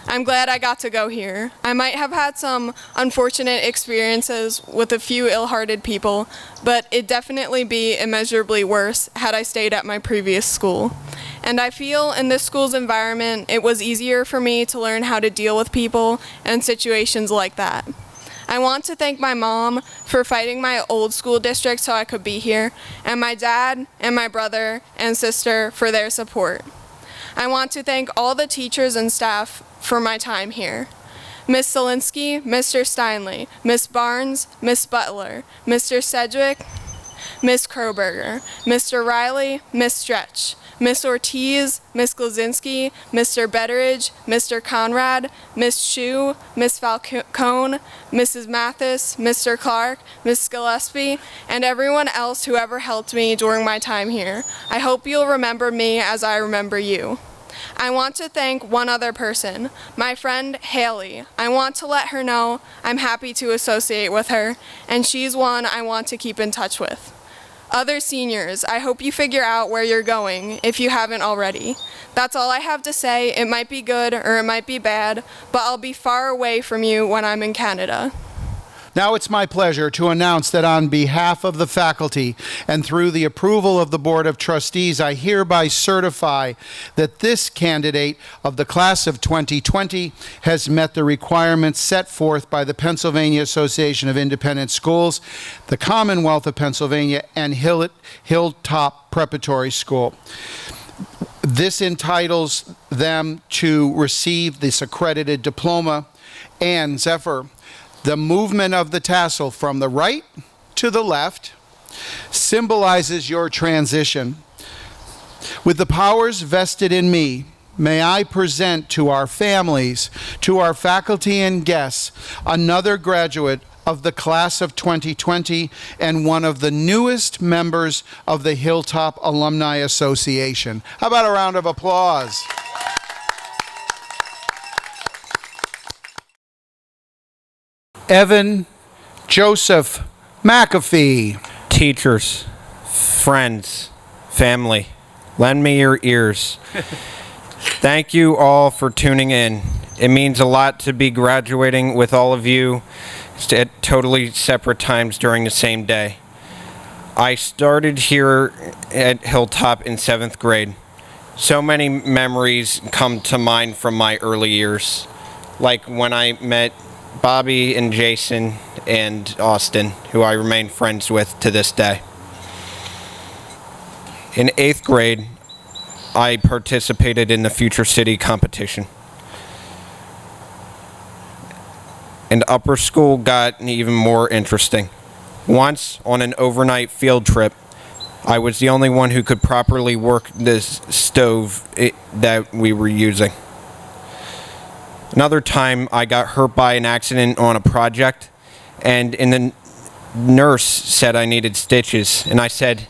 I'm glad I got to go here. I might have had some unfortunate experiences with a few ill-hearted people, but it'd definitely be immeasurably worse had I stayed at my previous school. And I feel in this school's environment, it was easier for me to learn how to deal with people and situations like that. I want to thank my mom for fighting my old school district so I could be here, and my dad and my brother and sister for their support. I want to thank all the teachers and staff for my time here. Miss Zielinski, Mr. Steinley, Miss Barnes, Miss Butler, Mr. Sedgwick, Miss Kroberger, Mr. Riley, Miss Stretch, Miss Ortiz, Miss Glazinski, Mr. Betteridge, Mr. Conrad, Miss Shu, Miss Falcone, Mrs. Mathis, Mr. Clark, Miss Gillespie, and everyone else who ever helped me during my time here. I hope you'll remember me as I remember you. I want to thank one other person, my friend Haley. I want to let her know I'm happy to associate with her, and she's one I want to keep in touch with. Other seniors, I hope you figure out where you're going if you haven't already. That's all I have to say. It might be good or it might be bad, but I'll be far away from you when I'm in Canada. Now it's my pleasure to announce that on behalf of the faculty and through the approval of the Board of Trustees, I hereby certify that this candidate of the class of 2020 has met the requirements set forth by the Pennsylvania Association of Independent Schools, the Commonwealth of Pennsylvania, and Hilltop Preparatory School. This entitles them to receive this accredited diploma. And Zephyr, the movement of the tassel from the right to the left symbolizes your transition. With the powers vested in me, may I present to our families, to our faculty and guests, another graduate of the class of 2020 and one of the newest members of the Hilltop Alumni Association. How about a round of applause? Evan Joseph McAfee. Teachers, friends, family, lend me your ears. Thank you all for tuning in. It means a lot to be graduating with all of you at totally separate times during the same day. I started here at Hilltop in 7th grade. So many memories come to mind from my early years, like when I met Bobby and Jason and Austin, who I remain friends with to this day. In 8th grade, I participated in the Future City competition. And upper school got even more interesting. Once, on an overnight field trip, I was the only one who could properly work this stove that we were using. Another time, I got hurt by an accident on a project, and the nurse said I needed stitches, and I said,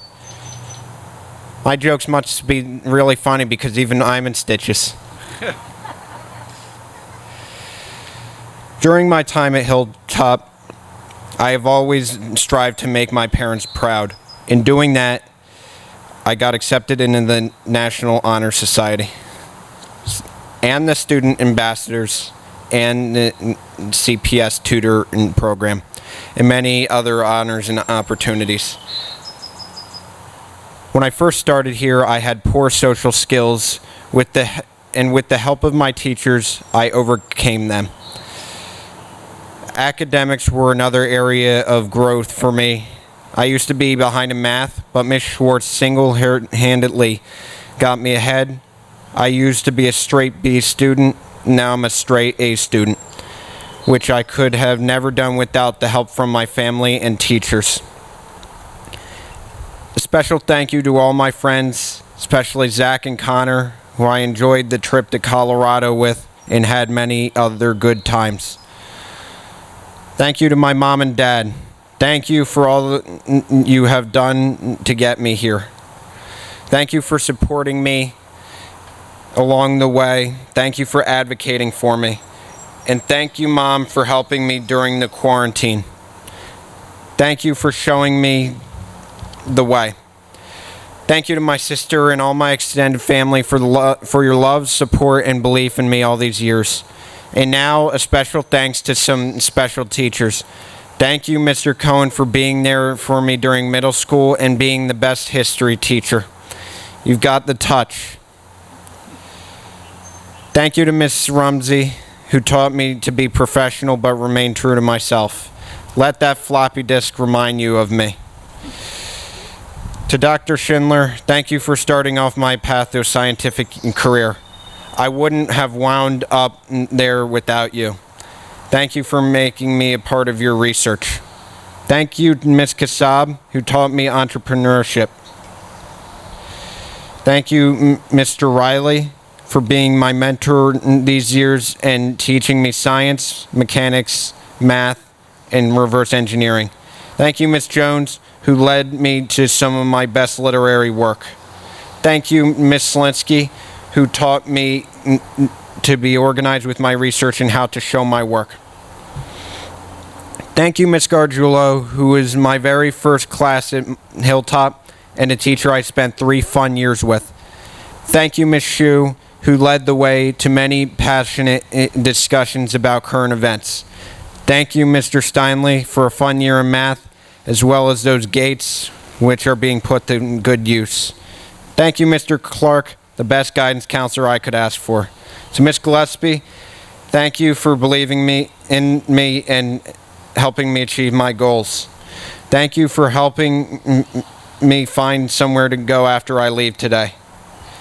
my jokes must be really funny because even I'm in stitches. During my time at Hilltop, I have always strived to make my parents proud. In doing that, I got accepted into the National Honor Society and the Student Ambassadors and the CPS tutor program and many other honors and opportunities. When I first started here, I had poor social skills. With the help of my teachers, I overcame them. Academics were another area of growth for me. I used to be behind in math, but Miss Schwartz single-handedly got me ahead. I used to be a straight B student, now I'm a straight A student, which I could have never done without the help from my family and teachers. A special thank you to all my friends, especially Zach and Connor, who I enjoyed the trip to Colorado with and had many other good times. Thank you to my mom and dad. Thank you for all that you have done to get me here. Thank you for supporting me along the way. Thank you for advocating for me. And thank you, Mom, for helping me during the quarantine. Thank you for showing me the way. Thank you to my sister and all my extended family for your love, support, and belief in me all these years. And now, a special thanks to some special teachers. Thank you, Mr. Cohen, for being there for me during middle school and being the best history teacher. You've got the touch. Thank you to Miss Rumsey, who taught me to be professional but remain true to myself. Let that floppy disk remind you of me. To Dr. Schindler, thank you for starting off my pathoscientific career. I wouldn't have wound up there without you. Thank you for making me a part of your research. Thank you, Ms. Kassab, who taught me entrepreneurship. Thank you, Mr. Riley, for being my mentor these years and teaching me science, mechanics, math, and reverse engineering. Thank you, Ms. Jones, who led me to some of my best literary work. Thank you, Ms. Slinsky, who taught me to be organized with my research and how to show my work. Thank you, Ms. Gargiulo, who was my very first class at Hilltop and a teacher I spent 3 fun years with. Thank you, Ms. Shu, who led the way to many passionate discussions about current events. Thank you, Mr. Steinley, for a fun year in math, as well as those gates, which are being put to good use. Thank you, Mr. Clark, the best guidance counselor I could ask for. To Ms. Gillespie, thank you for believing in me and helping me achieve my goals. Thank you for helping me find somewhere to go after I leave today.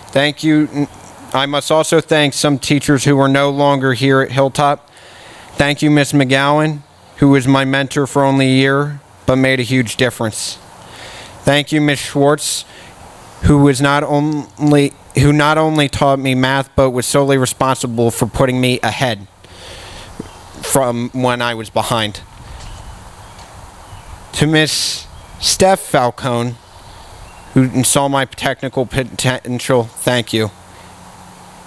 Thank you. I must also thank some teachers who are no longer here at Hilltop. Thank you, Ms. McGowan, who was my mentor for only a year, but made a huge difference. Thank you, Ms. Schwartz, who not only taught me math, but was solely responsible for putting me ahead from when I was behind. To Miss Steph Falcone, who saw my technical potential, thank you.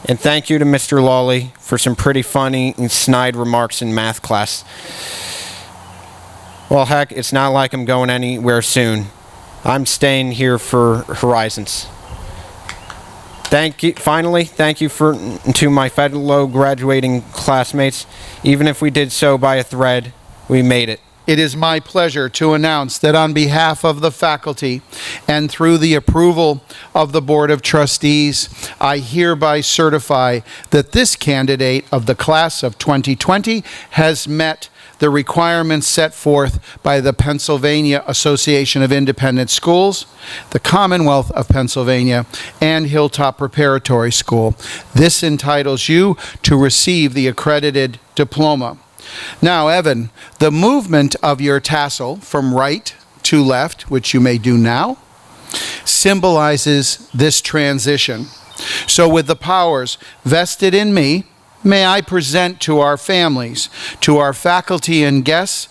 And thank you to Mr. Lawley for some pretty funny and snide remarks in math class. Well, heck, it's not like I'm going anywhere soon. I'm staying here for Horizons. Thank you. Finally, thank you to my fellow graduating classmates. Even if we did so by a thread, we made it. It is my pleasure to announce that on behalf of the faculty and through the approval of the Board of Trustees, I hereby certify that this candidate of the class of 2020 has met the requirements set forth by the Pennsylvania Association of Independent Schools, the Commonwealth of Pennsylvania, and Hilltop Preparatory School. This entitles you to receive the accredited diploma. Now, Evan, the movement of your tassel from right to left, which you may do now, symbolizes this transition. So with the powers vested in me, may I present to our families, to our faculty and guests,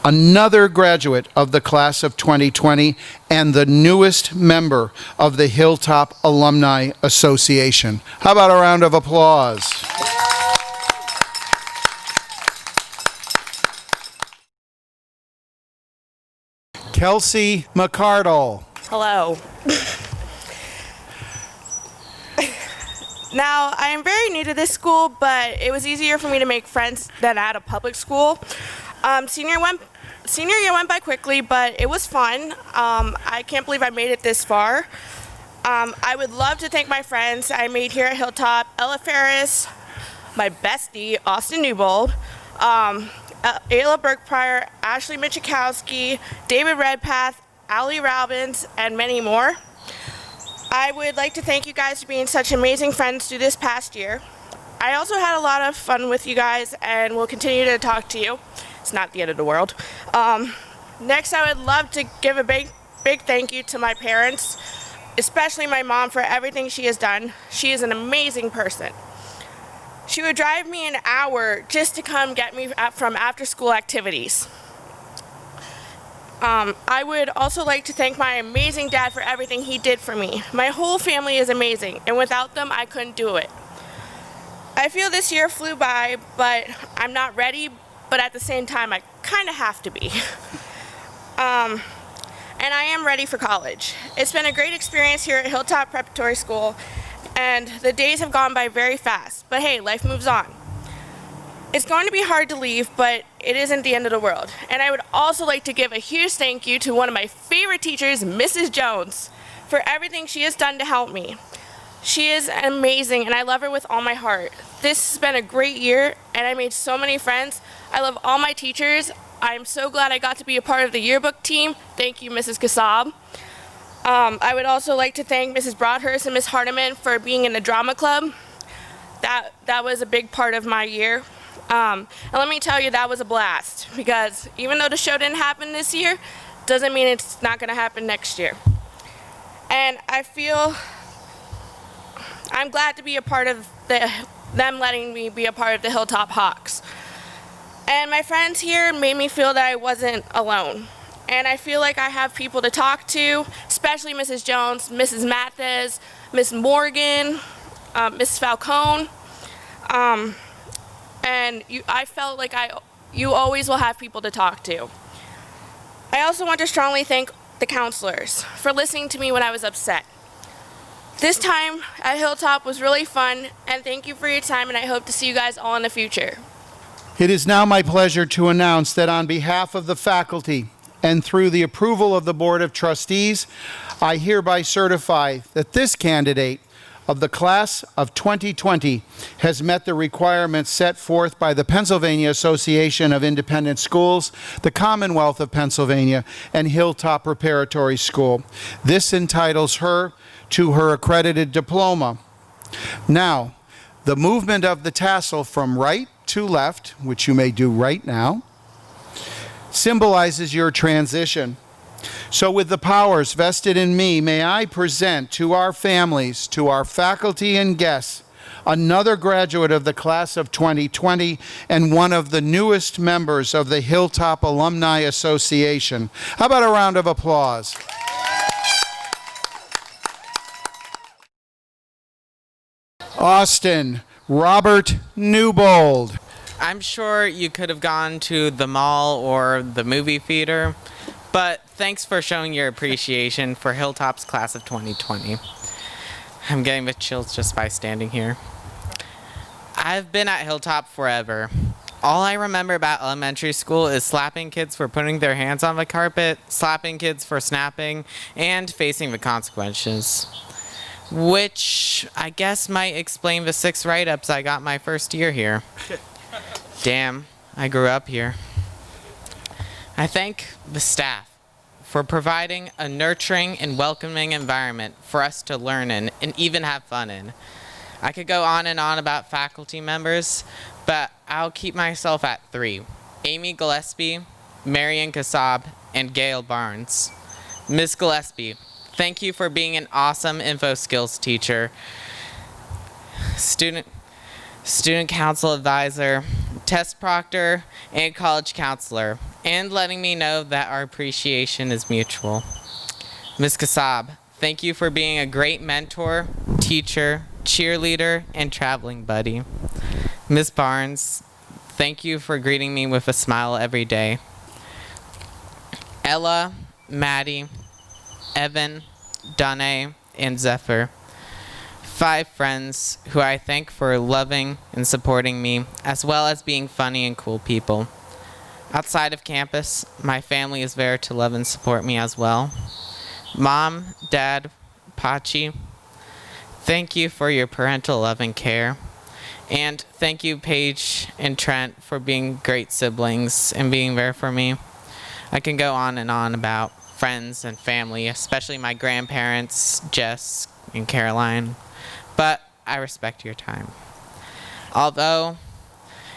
another graduate of the class of 2020 and the newest member of the Hilltop Alumni Association. How about a round of applause? Kelsey McCardle. Hello. Now, I am very new to this school, but it was easier for me to make friends than at a public school. Senior year went by quickly, but it was fun. I can't believe I made it this far. I would love to thank my friends I made here at Hilltop: Ella Ferris, my bestie, Austin Newbold, Ayla Burke-Pryor, Ashley Michikowski, David Redpath, Allie Robbins, and many more. I would like to thank you guys for being such amazing friends through this past year. I also had a lot of fun with you guys and will continue to talk to you. It's not the end of the world. Next, I would love to give a big thank you to my parents, especially my mom, for everything she has done. She is an amazing person. She would drive me an hour just to come get me from after-school activities. I would also like to thank my amazing dad for everything he did for me. My whole family is amazing, and without them, I couldn't do it. I feel this year flew by, but I'm not ready, but at the same time, I kind of have to be. And I am ready for college. It's been a great experience here at Hilltop Preparatory School, and the days have gone by very fast, but hey, life moves on. It's going to be hard to leave, but it isn't the end of the world. And I would also like to give a huge thank you to one of my favorite teachers, Mrs. Jones, for everything she has done to help me. She is amazing, and I love her with all my heart. This has been a great year, and I made so many friends. I love all my teachers. I'm so glad I got to be a part of the yearbook team. Thank you, Mrs. Kassab. I would also like to thank Mrs. Broadhurst and Ms. Hardiman for being in the drama club. That was a big part of my year. And let me tell you, that was a blast, because even though the show didn't happen this year, doesn't mean it's not going to happen next year. And I'm glad to be a part of them letting me be a part of the Hilltop Hawks. And my friends here made me feel that I wasn't alone. And I feel like I have people to talk to, especially Mrs. Jones, Mrs. Mathis, Miss Morgan, Mrs. Falcone. And I felt like you always will have people to talk to. I also want to strongly thank the counselors for listening to me when I was upset. This time at Hilltop was really fun, and thank you for your time, and I hope to see you guys all in the future. It is now my pleasure to announce that on behalf of the faculty and through the approval of the Board of Trustees, I hereby certify that this candidate of the class of 2020 has met the requirements set forth by the Pennsylvania Association of Independent Schools, the Commonwealth of Pennsylvania, and Hilltop Preparatory School. This entitles her to her accredited diploma. Now, the movement of the tassel from right to left, which you may do right now, symbolizes your transition. So with the powers vested in me, may I present to our families, to our faculty and guests, another graduate of the class of 2020 and one of the newest members of the Hilltop Alumni Association. How about a round of applause? Austin Robert Newbold. I'm sure you could have gone to the mall or the movie theater, but thanks for showing your appreciation for Hilltop's class of 2020. I'm getting the chills just by standing here. I've been at Hilltop forever. All I remember about elementary school is slapping kids for putting their hands on the carpet, slapping kids for snapping, and facing the consequences. Which I guess might explain the 6 write-ups I got my first year here. Damn, I grew up here. I thank the staff for providing a nurturing and welcoming environment for us to learn in and even have fun in. I could go on and on about faculty members, but I'll keep myself at 3. Amy Gillespie, Marian Kassab, and Gail Barnes. Ms. Gillespie, thank you for being an awesome info skills teacher, student council advisor, test proctor, and college counselor, and letting me know that our appreciation is mutual. Ms. Kassab, thank you for being a great mentor, teacher, cheerleader, and traveling buddy. Ms. Barnes, thank you for greeting me with a smile every day. Ella, Maddie, Evan, Danae, and Zephyr. 5 friends who I thank for loving and supporting me, as well as being funny and cool people. Outside of campus, my family is there to love and support me as well. Mom, Dad, Pachi, thank you for your parental love and care. And thank you, Paige and Trent, for being great siblings and being there for me. I can go on and on about friends and family, especially my grandparents, Jess and Caroline, but I respect your time. Although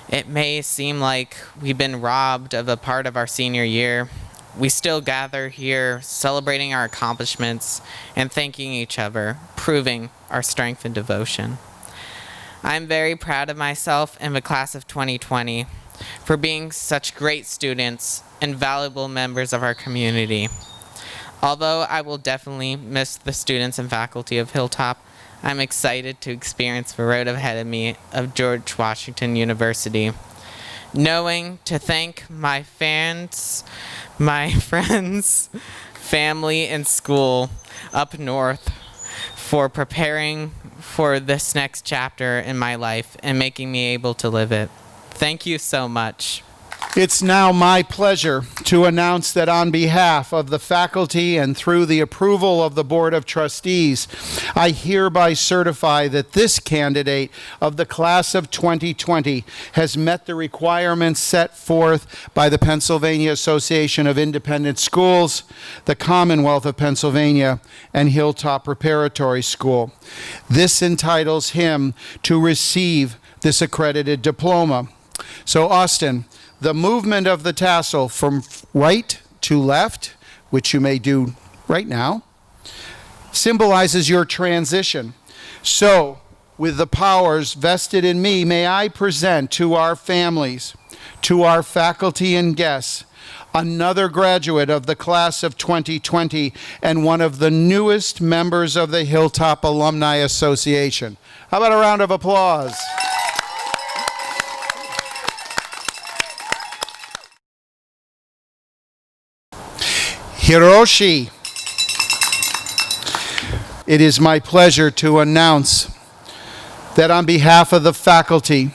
it may seem like we've been robbed of a part of our senior year, we still gather here celebrating our accomplishments and thanking each other, proving our strength and devotion. I'm very proud of myself and the class of 2020 for being such great students and valuable members of our community. Although I will definitely miss the students and faculty of Hilltop, I'm excited to experience the road ahead of me of George Washington University. Knowing to thank my fans, my friends, family, and school up north for preparing for this next chapter in my life and making me able to live it. Thank you so much. It's now my pleasure to announce that on behalf of the faculty and through the approval of the Board of Trustees, I hereby certify that this candidate of the class of 2020 has met the requirements set forth by the Pennsylvania Association of Independent Schools, the Commonwealth of Pennsylvania, and Hilltop Preparatory School. This entitles him to receive this accredited diploma. So, Austin, the movement of the tassel from right to left, which you may do right now, symbolizes your transition. So, with the powers vested in me, may I present to our families, to our faculty and guests, another graduate of the class of 2020 and one of the newest members of the Hilltop Alumni Association. How about a round of applause? Hiroshi. It is my pleasure to announce that on behalf of the faculty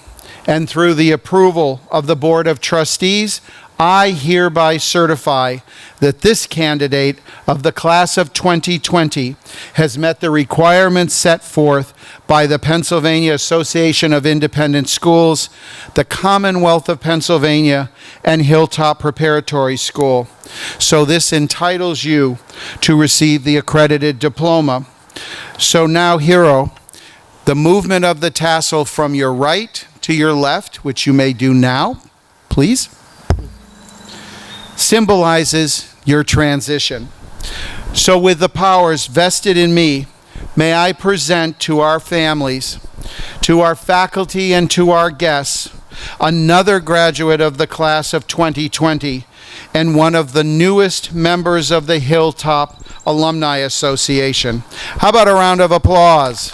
and through the approval of the Board of Trustees, I hereby certify that this candidate of the class of 2020 has met the requirements set forth by the Pennsylvania Association of Independent Schools, the Commonwealth of Pennsylvania, and Hilltop Preparatory School. So this entitles you to receive the accredited diploma. So now, Hiro, the movement of the tassel from your right to your left, which you may do now, please, symbolizes your transition. So with the powers vested in me, may I present to our families, to our faculty, and to our guests, another graduate of the class of 2020 and one of the newest members of the Hilltop Alumni Association. How about a round of applause?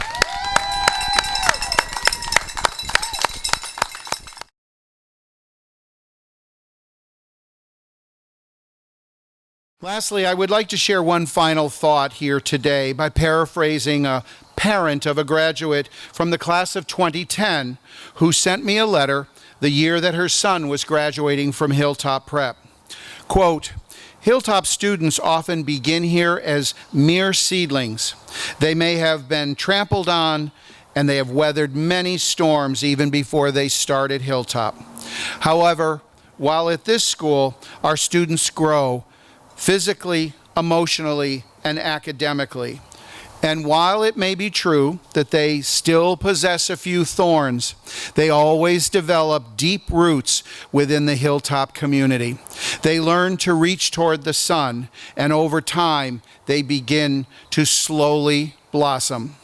Lastly, I would like to share one final thought here today by paraphrasing a parent of a graduate from the class of 2010 who sent me a letter the year that her son was graduating from Hilltop Prep. Quote, Hilltop students often begin here as mere seedlings. They may have been trampled on, and they have weathered many storms even before they started Hilltop. However, while at this school, our students grow physically, emotionally, and academically. And while it may be true that they still possess a few thorns, they always develop deep roots within the Hilltop community. They learn to reach toward the sun, and over time, they begin to slowly blossom.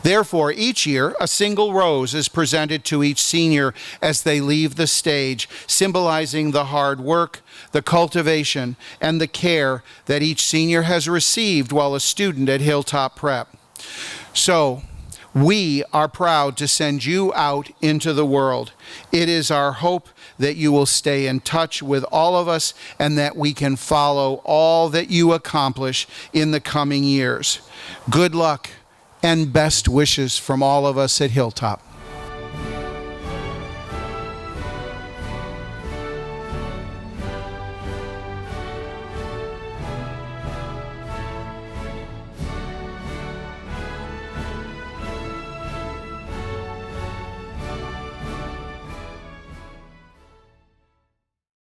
Therefore, each year, a single rose is presented to each senior as they leave the stage, symbolizing the hard work, the cultivation, and the care that each senior has received while a student at Hilltop Prep. So, We are proud to send you out into the world. It is our hope that you will stay in touch with all of us and that we can follow all that you accomplish in the coming years. Good luck and best wishes from all of us at Hilltop.